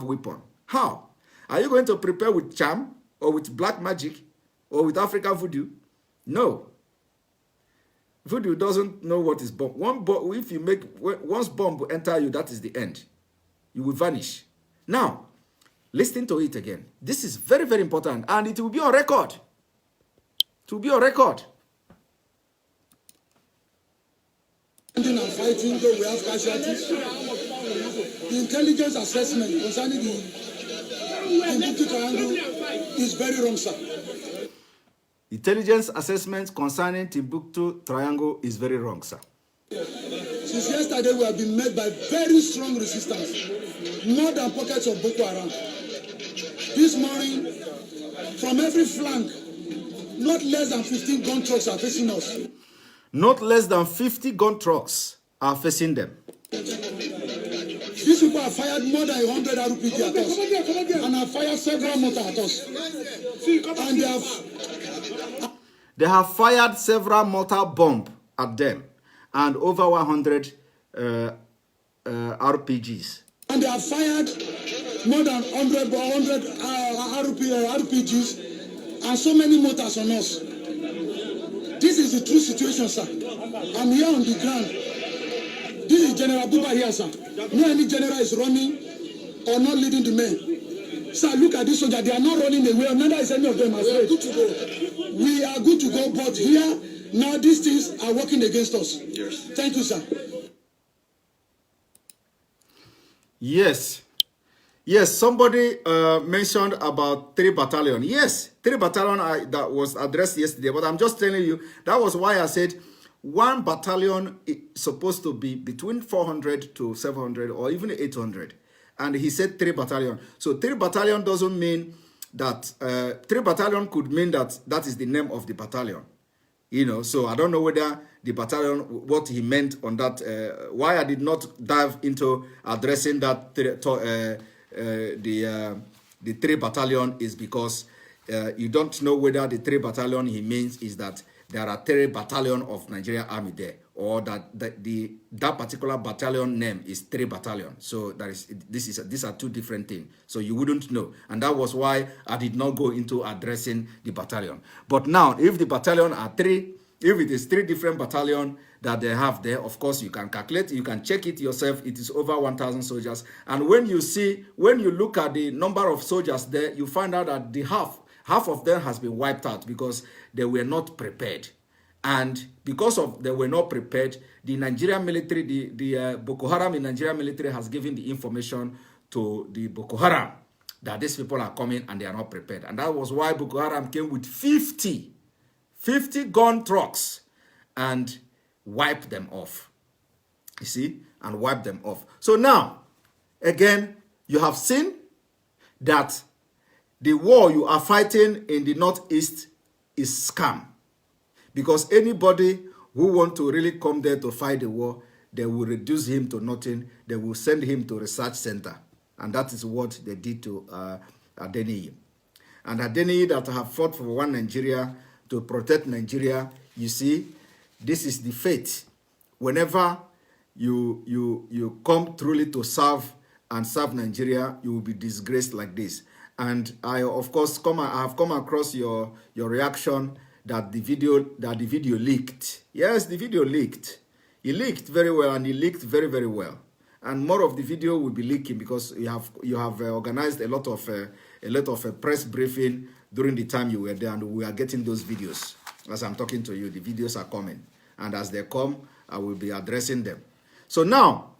weapon? How? Are you going to prepare with charm or with black magic or with African voodoo? No. Voodoo doesn't know what is bomb. Once bomb enter you, that is the end. You will vanish. Now, listen to it again. This is very, very important, and it will be on record. It will be on record. And fighting, though we have casualties. The intelligence assessment concerning the Timbuktu Triangle is very wrong, sir. Intelligence assessment concerning Timbuktu Triangle is very wrong, sir. Since yesterday, we have been met by very strong resistance, more than pockets of Boko Haram. This morning, from every flank, not less than 15 gun trucks are facing us. Not less than 50 gun trucks are facing them. These people have fired more than 100 RPG at us, and have fired several mortar at us. And they have fired several mortar bombs at them, and over 100 RPGs. And they have fired more than 100 RPGs and so many mortars on us. This is the true situation, sir. I'm here on the ground. This is General Buba here, sir. No any general is running or not leading the men. Sir, look at this soldier. They are not running away. Neither is any of them afraid. We are good to go, but here, now these things are working against us. Yes. Thank you, sir. Yes. Yes, somebody mentioned about 3 battalion. Yes, 3 battalion that was addressed yesterday, but I'm just telling you, that was why I said 1 battalion is supposed to be between 400 to 700 or even 800. And he said 3 battalion. So 3 battalion doesn't mean that, 3 battalion could mean that that is the name of the battalion. You know, so I don't know whether the battalion, what he meant on that, why I did not dive into addressing that the 3 battalion is because you don't know whether the 3 battalion he means is that there are 3 battalion of Nigeria Army there, or that that particular battalion name is 3 battalion. So these are 2 different things. So you wouldn't know, and that was why I did not go into addressing the battalion. But now, if the battalion are 3 If it is 3 different battalions that they have there, of course, you can calculate, you can check it yourself. It is over 1,000 soldiers. And when you look at the number of soldiers there, you find out that the half of them has been wiped out because they were not prepared. And because of they were not prepared, the Nigerian military, the Boko Haram in Nigerian military has given the information to the Boko Haram that these people are coming and they are not prepared. And that was why Boko Haram came with 50 gun trucks and wiped them off. You see? And wiped them off. So now, again, you have seen that the war you are fighting in the Northeast is scam. Because anybody who want to really come there to fight the war, they will reduce him to nothing. They will send him to research center. And that is what they did to Adeniyi. And Adeniyi that have fought for one Nigeria to protect Nigeria, you see, this is the fate. Whenever you come truly to serve Nigeria, you will be disgraced like this. And I, of course, I have come across your reaction that the video leaked. Yes, the video leaked. It leaked very well, and it leaked very, very well. And more of the video will be leaking because you have organized a lot of press briefing during the time you were there, and we are getting those videos. As I'm talking to you, the videos are coming, and as they come, I will be addressing them. So now,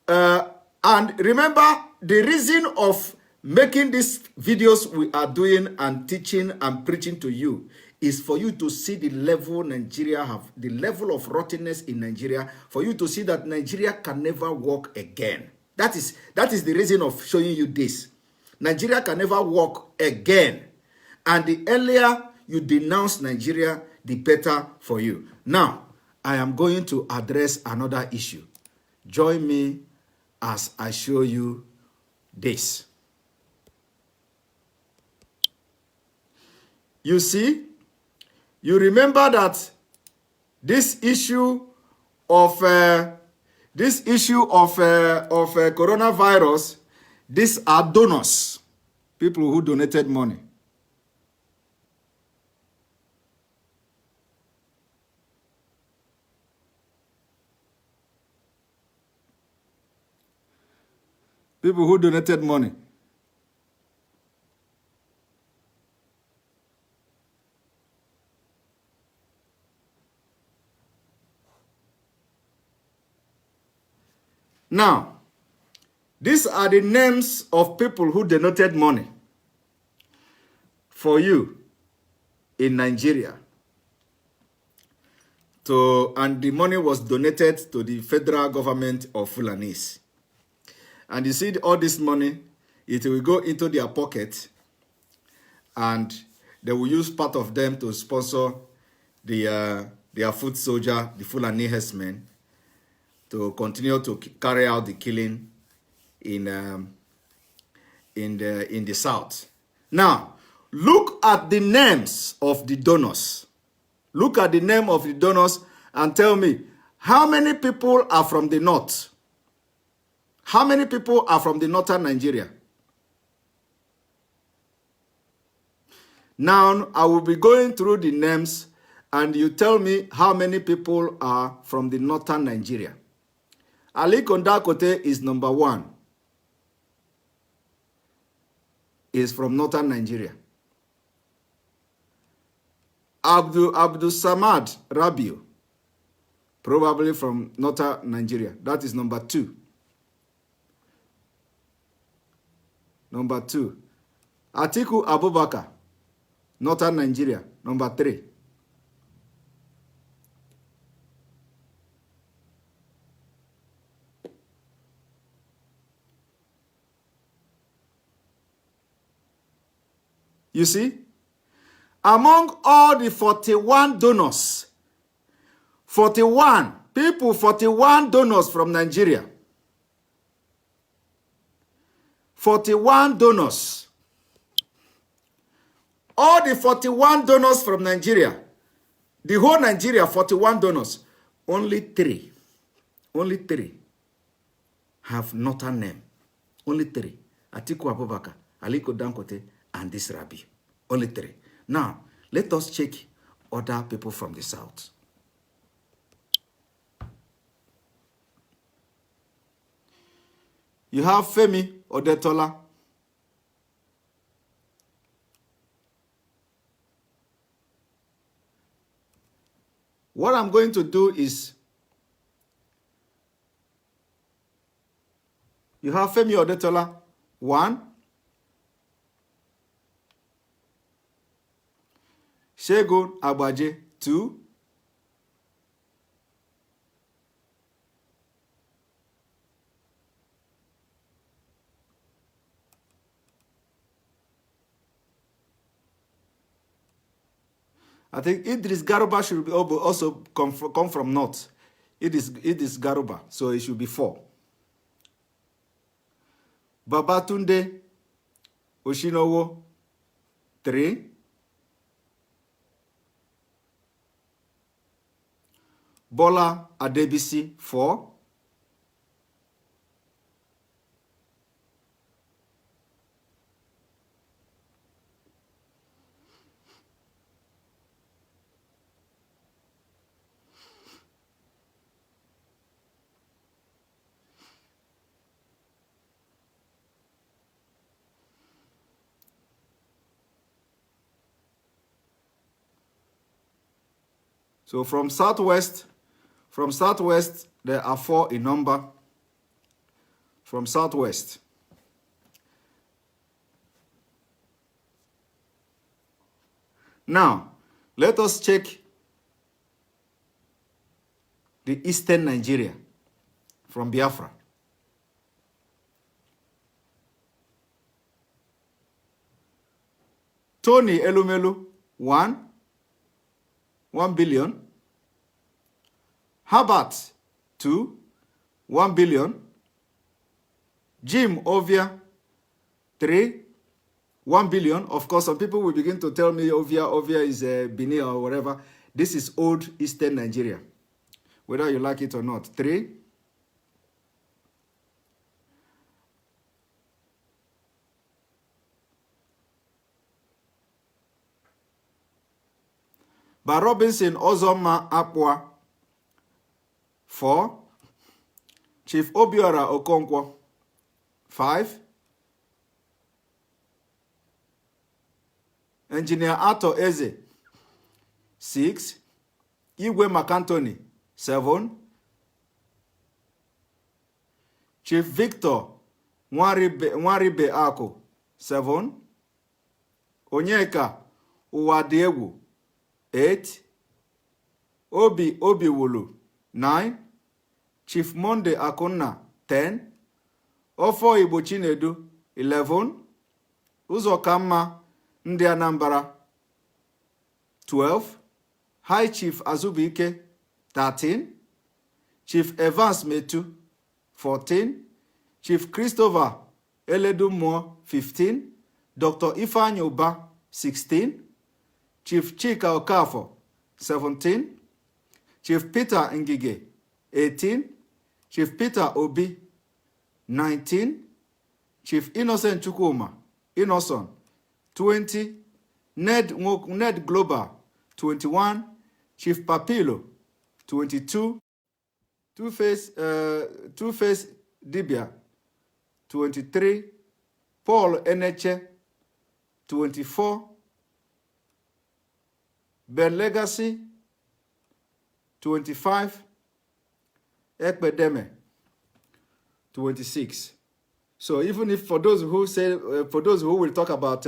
and remember, the reason of making these videos we are doing and teaching and preaching to you is for you to see the level Nigeria have, the level of rottenness in Nigeria, for you to see that Nigeria can never walk again. That is the reason of showing you this. Nigeria can never walk again. And the earlier you denounce Nigeria, the better for you. Now, I am going to address another issue. Join me as I show you this. You see, you remember that this issue of coronavirus, these are donors, people who donated money. People who donated money. Now, these are the names of people who donated money for you in Nigeria. And the money was donated to the federal government of Fulanese. And you see all this money, it will go into their pocket, and they will use part of them to sponsor their foot soldier, the Fulani herdsmen, to continue to carry out the killing in the south. Now, look at the names of the donors. Look at the name of the donors and tell me, how many people are from the north? How many people are from the northern Nigeria? Now, I will be going through the names, and you tell me how many people are from the northern Nigeria. Ali Kondakote is number 1. Is from northern Nigeria. Abdul Samad Rabiu, probably from northern Nigeria. That is number 2. Number 2. Atiku Abubakar, northern Nigeria. Number 3. You see, among all the 41 donors, 41 donors from Nigeria, 41 donors, all the 41 donors from Nigeria, the whole Nigeria, 41 donors, only 3 have northern name. Only 3. Atiku Abubakar, Aliko Dangote, and this Rabi. Only 3. Now, let us check other people from the south. You have Femi Odetola. What I'm going to do is, you have Femi Odetola, 1. Segun Agbaje, 2. I think Idris Garuba should be also come from north. Idris Garuba, so it should be 4. Babatunde Oshinowo, 3. Bola Adebisi, 4. So from southwest, there are 4 in number. From southwest. Now, let us check the eastern Nigeria from Biafra. Tony Elumelu, 1 billion. Herbert, 2, 1 billion. Jim Ovia, 3, 1 billion. Of course, some people will begin to tell me Ovia is Benin or whatever. This is old eastern Nigeria, whether you like it or not. 3. By Robinson Ozoma Apwa, 4. Chief Obiora Okonkwo, 5. Engineer Ato Eze, 6. Igwe Makantoni, 7. Chief Victor Nwaribe Ako, 7. Onyeka Uwadiegwu, 8. Obiwulu, 9. Chief Monde Akunna, 10. Ofo Igbo Chinedu, 11. Uzokamma Ndị Anambra, 12. High Chief Azubike, 13. Chief Evans Metu, 14. Chief Christopher Eledumo, 15. Dr. Ifeanyi Uba, 16. Chief Chika Okafo, 17. Chief Peter Ngige, 18. Chief Peter Obi, 19. Chief Innocent Chukwuma, Innocent, 20. Ned Global, 21. Chief Papilo, 22. Two-Face Dibia, 23. Paul Eneche, 24. Ben Legacy, 25. Ekpa 26. So even if for those who say, for those who will talk about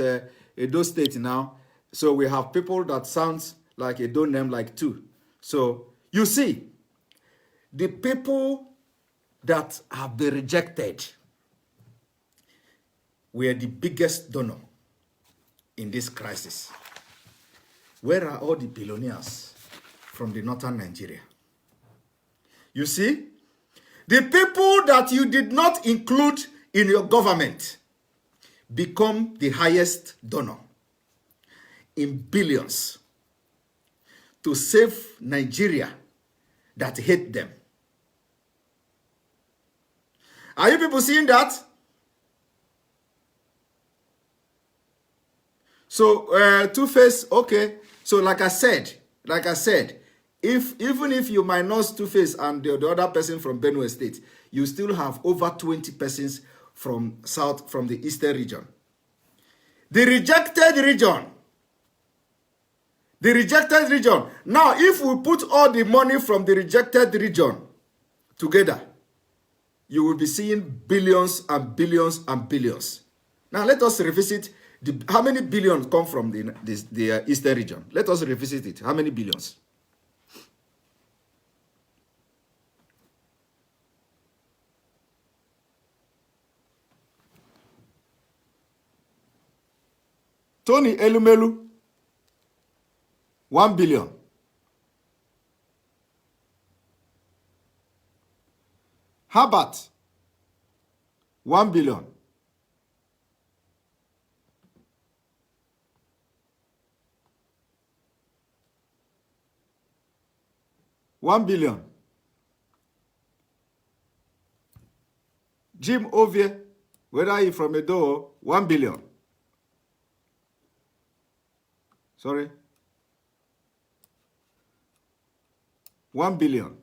Edo State now, so we have people that sounds like Edo name like 2. So you see, the people that have been rejected were the biggest donor in this crisis. Where are all the billionaires from the northern Nigeria? You see, the people that you did not include in your government become the highest donor in billions to save Nigeria that hate them. Are you people seeing that? So, Two-Face, okay. So like I said, like I said, even if you minus Two-Face and the other person from Benue State, you still have over 20 persons from the eastern region. The rejected region. The rejected region. Now, if we put all the money from the rejected region together, you will be seeing billions and billions and billions. Now, let us revisit how many billions come from the eastern region. Let us revisit it. How many billions? Tony Elumelu, 1 billion. Herbert, 1 billion. $1 billion. Jim Ovie, whether he from Edo, 1 billion. Sorry. 1 billion.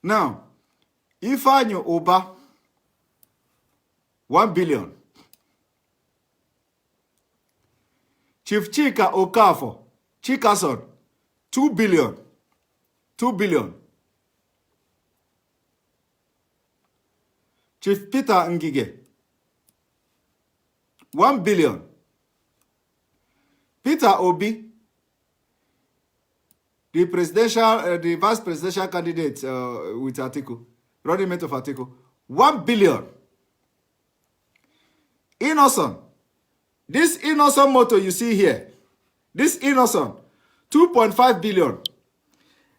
Now, Ifeanyi Uba, 1 billion. Chief Chika Okafor, Chikason, 2 billion. 2 billion. Chief Peter Ngige, 1 billion. Peter Obi, the vice presidential candidate with Atiku, running mate of Atiku, 1 billion. Innocent. This Innocent motor you see here, this Innocent, 2.5 billion.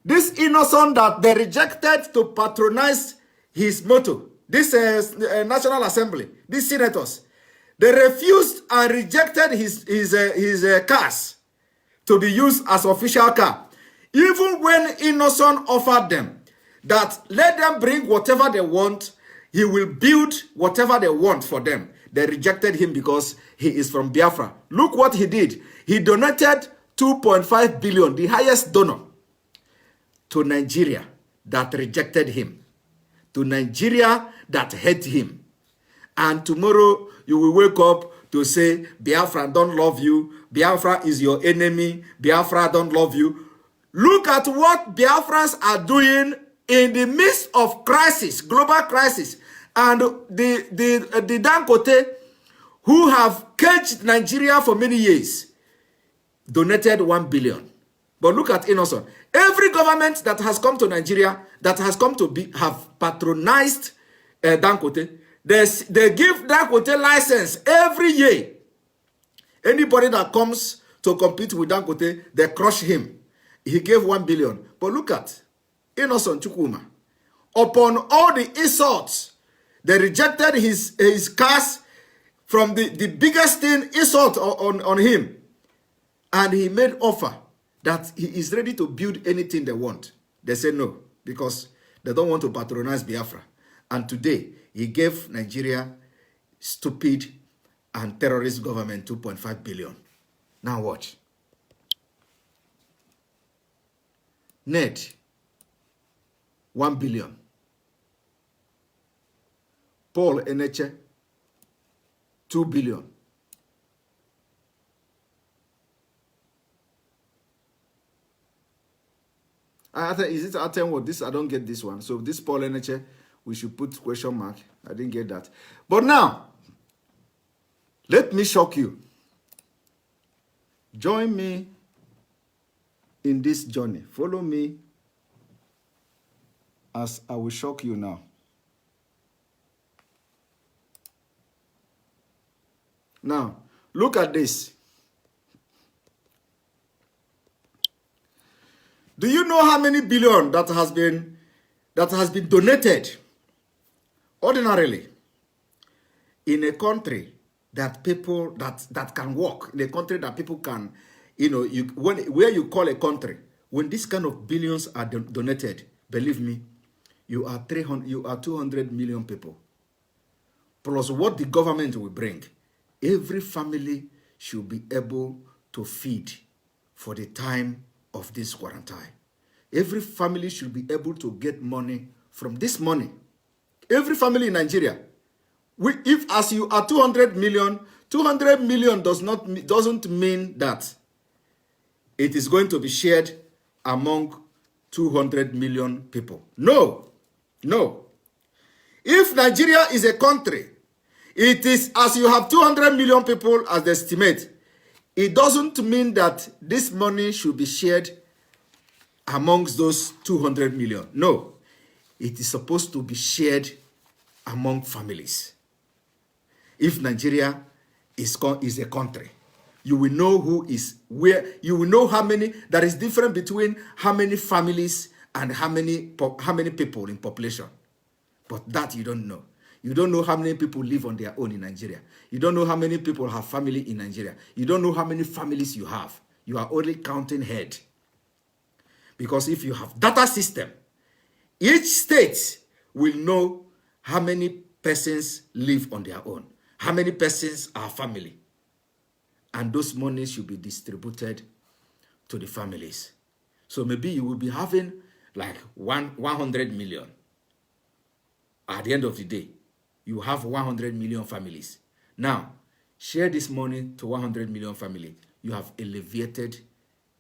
This Innocent that they rejected to patronize his motto, this National Assembly, these senators, they refused and rejected his cars to be used as official car. Even when Innocent offered them that let them bring whatever they want, he will build whatever they want for them. They rejected him because he is from Biafra. Look what he did. He donated 2.5 billion, the highest donor, to Nigeria that rejected him, to Nigeria that hate him. And tomorrow you will wake up to say, Biafra don't love you, Biafra is your enemy, Biafra don't love you. Look at what Biafrans are doing in the midst of crisis, global crisis. And the Dangote, who have caged Nigeria for many years, donated 1 billion. But look at Innocent. Every government that has come to Nigeria, that has come to have patronized Dangote, they give Dangote license every year. Anybody that comes to compete with Dangote, they crush him. He gave 1 billion. But look at Innocent Chukwuma. Upon all the insults, they rejected his cars from the biggest thing, insult on him. And he made offer that he is ready to build anything they want. They said no, because they don't want to patronize Biafra. And today, he gave Nigeria stupid and terrorist government 2.5 billion. Now watch. Ned, 1 billion. Paul Eneche, 2 billion. I think, is it Aten what this? I don't get this one. So this Paul Eneche, we should put question mark. I didn't get that. But now, let me shock you. Join me in this journey. Follow me as I will shock you now. Now, look at this. Do you know how many billion that has been donated Ordinarily, in a country that people that can work, in a country that people can, where you call a country, when this kind of billions are donated, believe me, you are 200 million people. Plus what the government will bring. Every family should be able to feed for the time of this quarantine. Every family should be able to get money from this money. Every family in Nigeria. If as you are 200 million doesn't mean that it is going to be shared among 200 million people. No. If Nigeria is a country, it is as you have 200 million people as the estimate. It doesn't mean that this money should be shared amongst those 200 million. No. It is supposed to be shared among families. If Nigeria is a country, you will know who is where. You will know how many. There is difference between how many families and how many people in population. But that you don't know. You don't know how many people live on their own in Nigeria. You don't know how many people have family in Nigeria. You don't know how many families you have. You are only counting head. Because if you have data system, each state will know how many persons live on their own. How many persons are family. And those monies should be distributed to the families. So maybe you will be having like 100 million. At the end of the day, you have 100 million families. Now, share this money to 100 million families. You have alleviated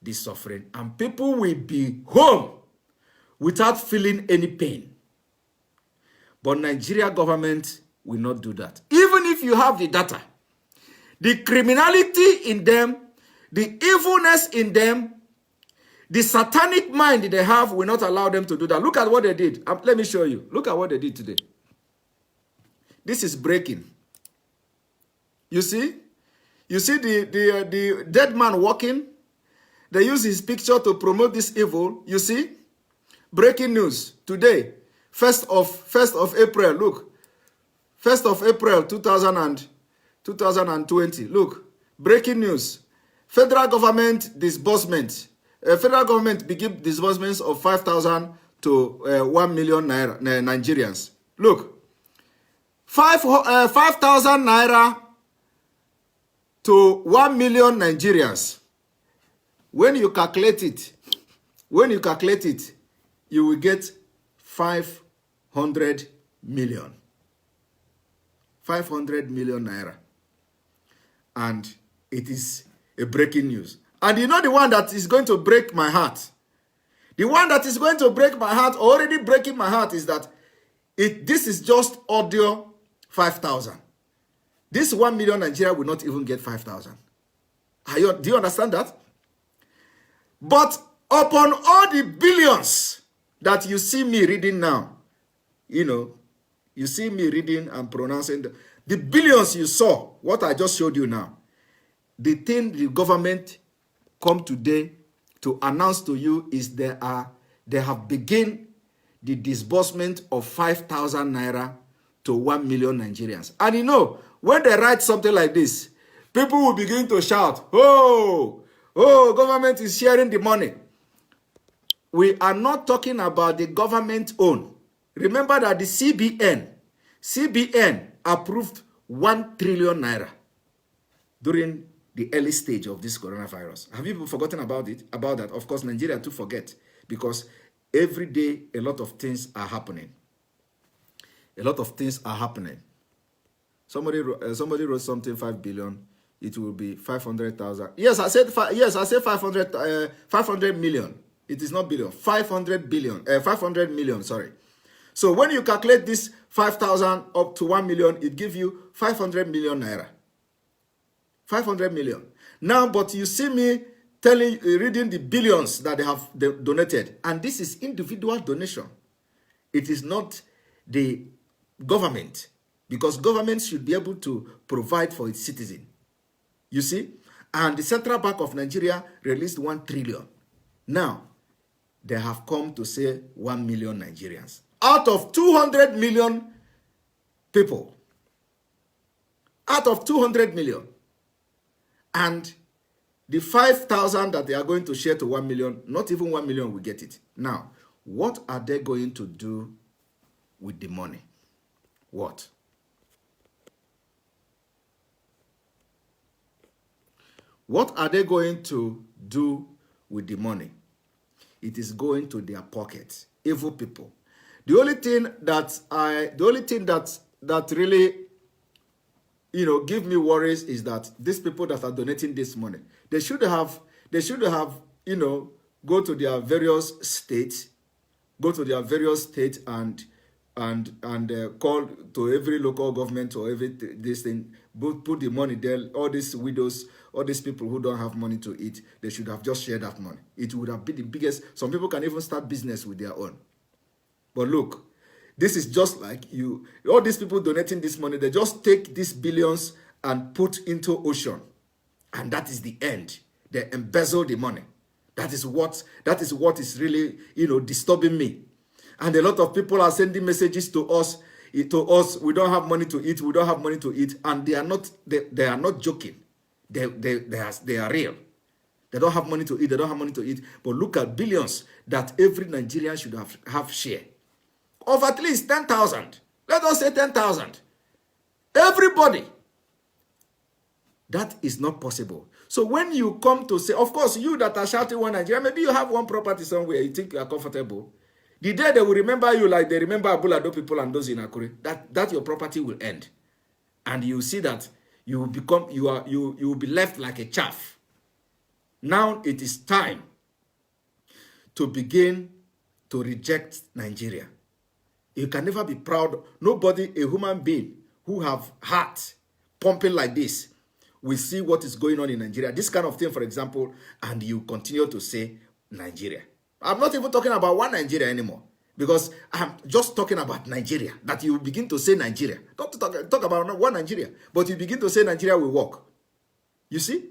this suffering. And people will be home without feeling any pain. But Nigeria government will not do that. Even if you have the data, the criminality in them, the evilness in them, the satanic mind they have will not allow them to do that. Look at what they did. Let me show you. Look at what they did today. This is breaking. You see? You see the dead man walking? They use his picture to promote this evil. You see? Breaking news today. 1st of April. Look. 1st of April 2020. Look. Breaking news. Federal government disbursement. Federal government begin disbursements of 5,000 to 1 million naira, Nigerians. Look. 5,000 naira to 1 million Nigerians. When you calculate it, you will get 500 million. 500 million naira. And it is a breaking news. And you know the one that is going to break my heart? The one that is going to break my heart, already breaking my heart, is that this is just audio 5,000. This 1 million Nigeria will not even get 5,000. Do you understand that? But upon all the billions that you see me reading now, you see me reading and pronouncing the billions you saw, what I just showed you now, the thing the government come today to announce to you is they have begun the disbursement of 5,000 naira to 1 million Nigerians. And when they write something like this, people will begin to shout, oh, government is sharing the money. We are not talking about the government own. Remember that the CBN approved 1 trillion naira during the early stage of this coronavirus. Have you forgotten about that? Of course, Nigeria too forget, because every day a lot of things are happening. Somebody wrote something 5 billion. It will be 500,000. Yes, I said 500 million. It is not billion. 500 million, sorry. So when you calculate this 5,000 up to 1 million, it gives you 500 million naira. 500 million. Now, but you see me reading the billions that they have donated. And this is individual donation. It is not the government. Because government should be able to provide for its citizen. You see? And the Central Bank of Nigeria released 1 trillion. Now, they have come to say 1 million Nigerians. Out of 200 million people out of 200 million. And the 5,000 that they are going to share to 1 million, not even 1 million will get it. Now, what are they going to do with the money? What? What are they going to do with the money? It is going to their pockets. Evil people. The only thing that really, give me worries is that these people that are donating this money, they should have, go to their various states, and call to every local government or every this thing, put the money there. All these widows, all these people who don't have money to eat, they should have just shared that money. It would have been the biggest. Some people can even start business with their own. But look, this is just like all these people donating this money, they just take these billions and put into ocean. And that is the end. They embezzle the money. That is what is really, disturbing me. And a lot of people are sending messages to us. We don't have money to eat. We don't have money to eat. And they are not joking. They are real. They don't have money to eat. They don't have money to eat. But look at billions that every Nigerian should have share. Of at least 10,000. Let us say 10,000. Everybody. That is not possible. So when you come to say, of course, you that are shouting one Nigeria, maybe you have one property somewhere, you think you are comfortable. The day they will remember you like they remember Abulado people and those in Akure, that your property will end. And you see that you will be left like a chaff. Now it is time to begin to reject Nigeria. You can never be proud. Nobody, a human being who have heart pumping like this, will see what is going on in Nigeria. This kind of thing, for example, and you continue to say Nigeria. I'm not even talking about one Nigeria anymore, because I'm just talking about Nigeria, that you begin to say Nigeria. Don't talk about one Nigeria, but you begin to say Nigeria will work. You see,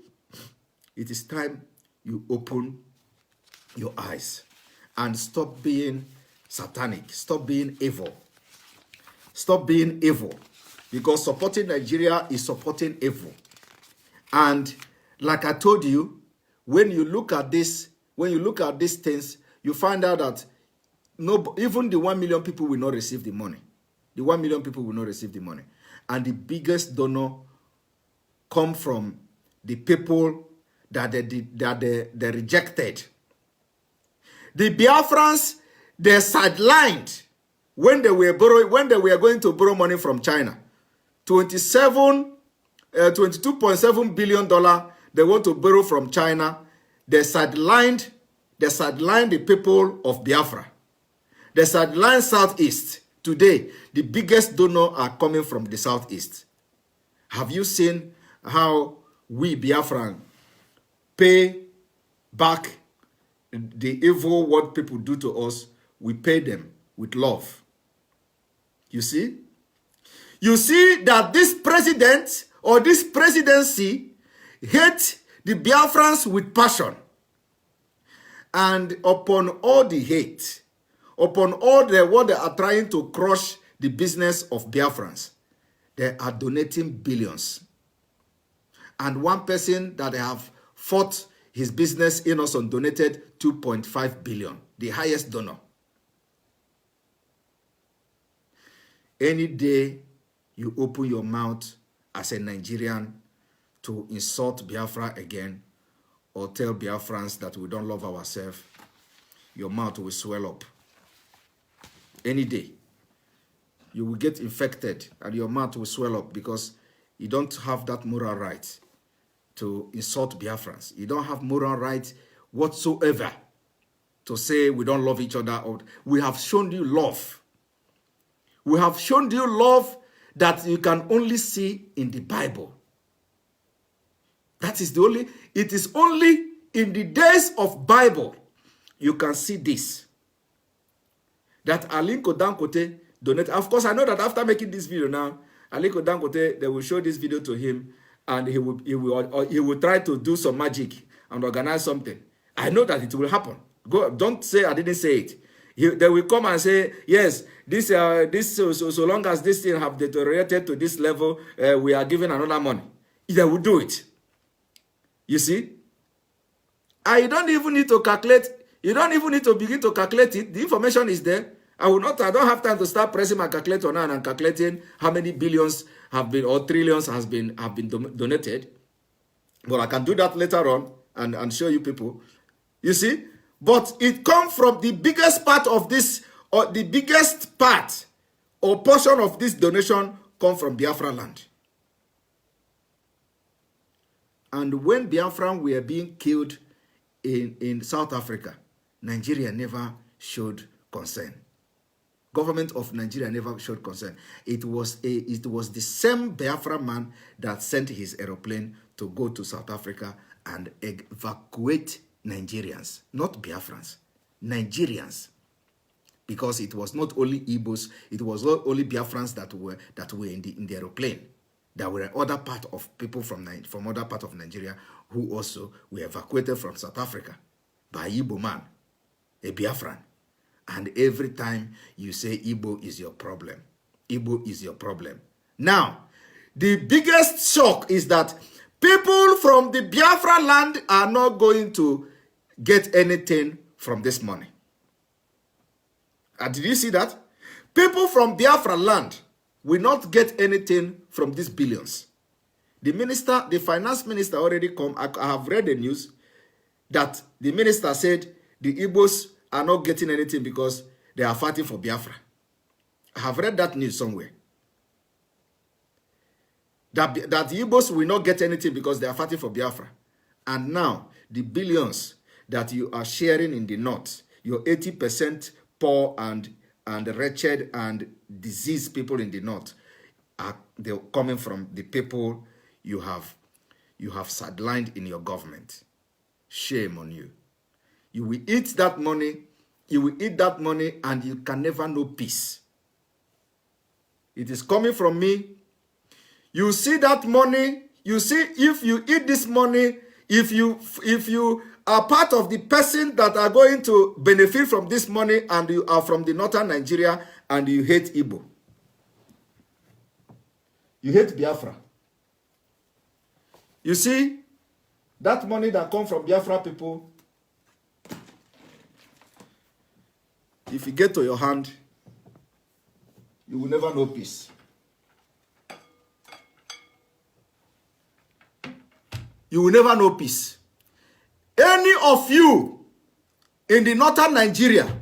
it is time you open your eyes and stop being satanic. Stop being evil. Stop being evil, because supporting Nigeria is supporting evil. And like I told you, when you look at these things, you find out that even the 1 million people will not receive the money. The 1 million people will not receive the money. And the biggest donor come from the people that they rejected. The Biafrans, they sidelined when they were going to borrow money from China. $22.7 billion they want to borrow from China. They sidelined the people of Biafra. They sidelined Southeast. Today, the biggest donor are coming from the Southeast. Have you seen how we Biafran pay back the evil what people do to us? We pay them with love. You see? You see that this president or this presidency hate the Biafrans with passion. And upon all the hate, upon all what they are trying to crush the business of Biafrans, they are donating billions. And one person that they have fought his business innocent donated 2.5 billion, the highest donor. Any day you open your mouth as a Nigerian to insult Biafra again, or tell Biafrans that we don't love ourselves, your mouth will swell up. Any day, you will get infected and your mouth will swell up, because you don't have that moral right to insult Biafrans. You don't have moral right whatsoever to say we don't love each other. Or we have shown you love. We have shown you love that you can only see in the Bible. That is it is only in the days of Bible you can see this. That Aliko Dangote donated. Of course, I know that after making this video now, Aliko Dangote, they will show this video to him, and he will try to do some magic and organize something. I know that it will happen. Don't say I didn't say it. They will come and say, yes, so long as this thing have deteriorated to this level, we are giving another money. They will do it. You see? I don't even need to calculate. You don't even need to begin to calculate it. The information is there. I don't have time to start pressing my calculator now and calculating how many billions have been or trillions have been donated. But I can do that later on and show you people. You see? But it comes from the biggest part of this, or the biggest part or portion of this donation come from Biafra land. And when Biafran were being killed in South Africa, Nigeria never showed concern. Government of Nigeria never showed concern. It was the same Biafra man that sent his aeroplane to go to South Africa and evacuate Nigerians, not Biafrans, Nigerians. Because it was not only Igbos, it was not only Biafrans that were in the aeroplane. There were other part of people from other part of Nigeria who also were evacuated from South Africa by Igbo man, a Biafran. And every time you say Igbo is your problem, Igbo is your problem. Now, the biggest shock is that people from the Biafra land are not going to get anything from this money. Did you see that? People from Biafra land will not get anything from these billions. The finance minister already come. I have read the news that the minister said the Igbos are not getting anything because they are fighting for Biafra. I have read that news somewhere. That the Igbos will not get anything because they are fighting for Biafra. And now, the billions that you are sharing in the north, your 80% poor and wretched and diseased people in the north, they're coming from the people you have sidelined in your government. Shame on you. You will eat that money, and you can never know peace. It is coming from me. You see that money, you see, if you eat this money, if you are part of the person that are going to benefit from this money, and you are from the northern Nigeria and you hate Igbo, you hate Biafra. You see, that money that comes from Biafra people, if you get to your hand, you will never know peace. You will never know peace. Any of you in the northern Nigeria,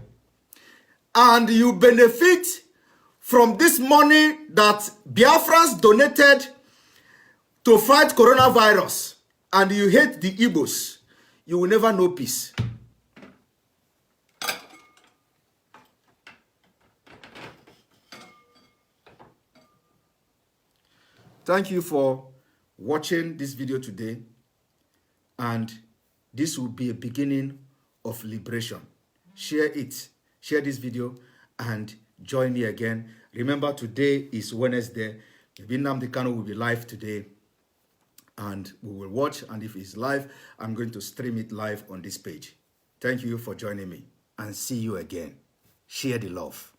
and you benefit from this money that Biafrans donated to fight coronavirus, and you hate the Igbos, you will never know peace. Thank you for watching this video today, and this will be a beginning of liberation. Share it. Share this video and join me again. Remember, today is Wednesday. Nnamdi Kanu will be live today, and we will watch, and if it's live, I'm going to stream it live on this page. Thank you for joining me, and see you again. Share the love.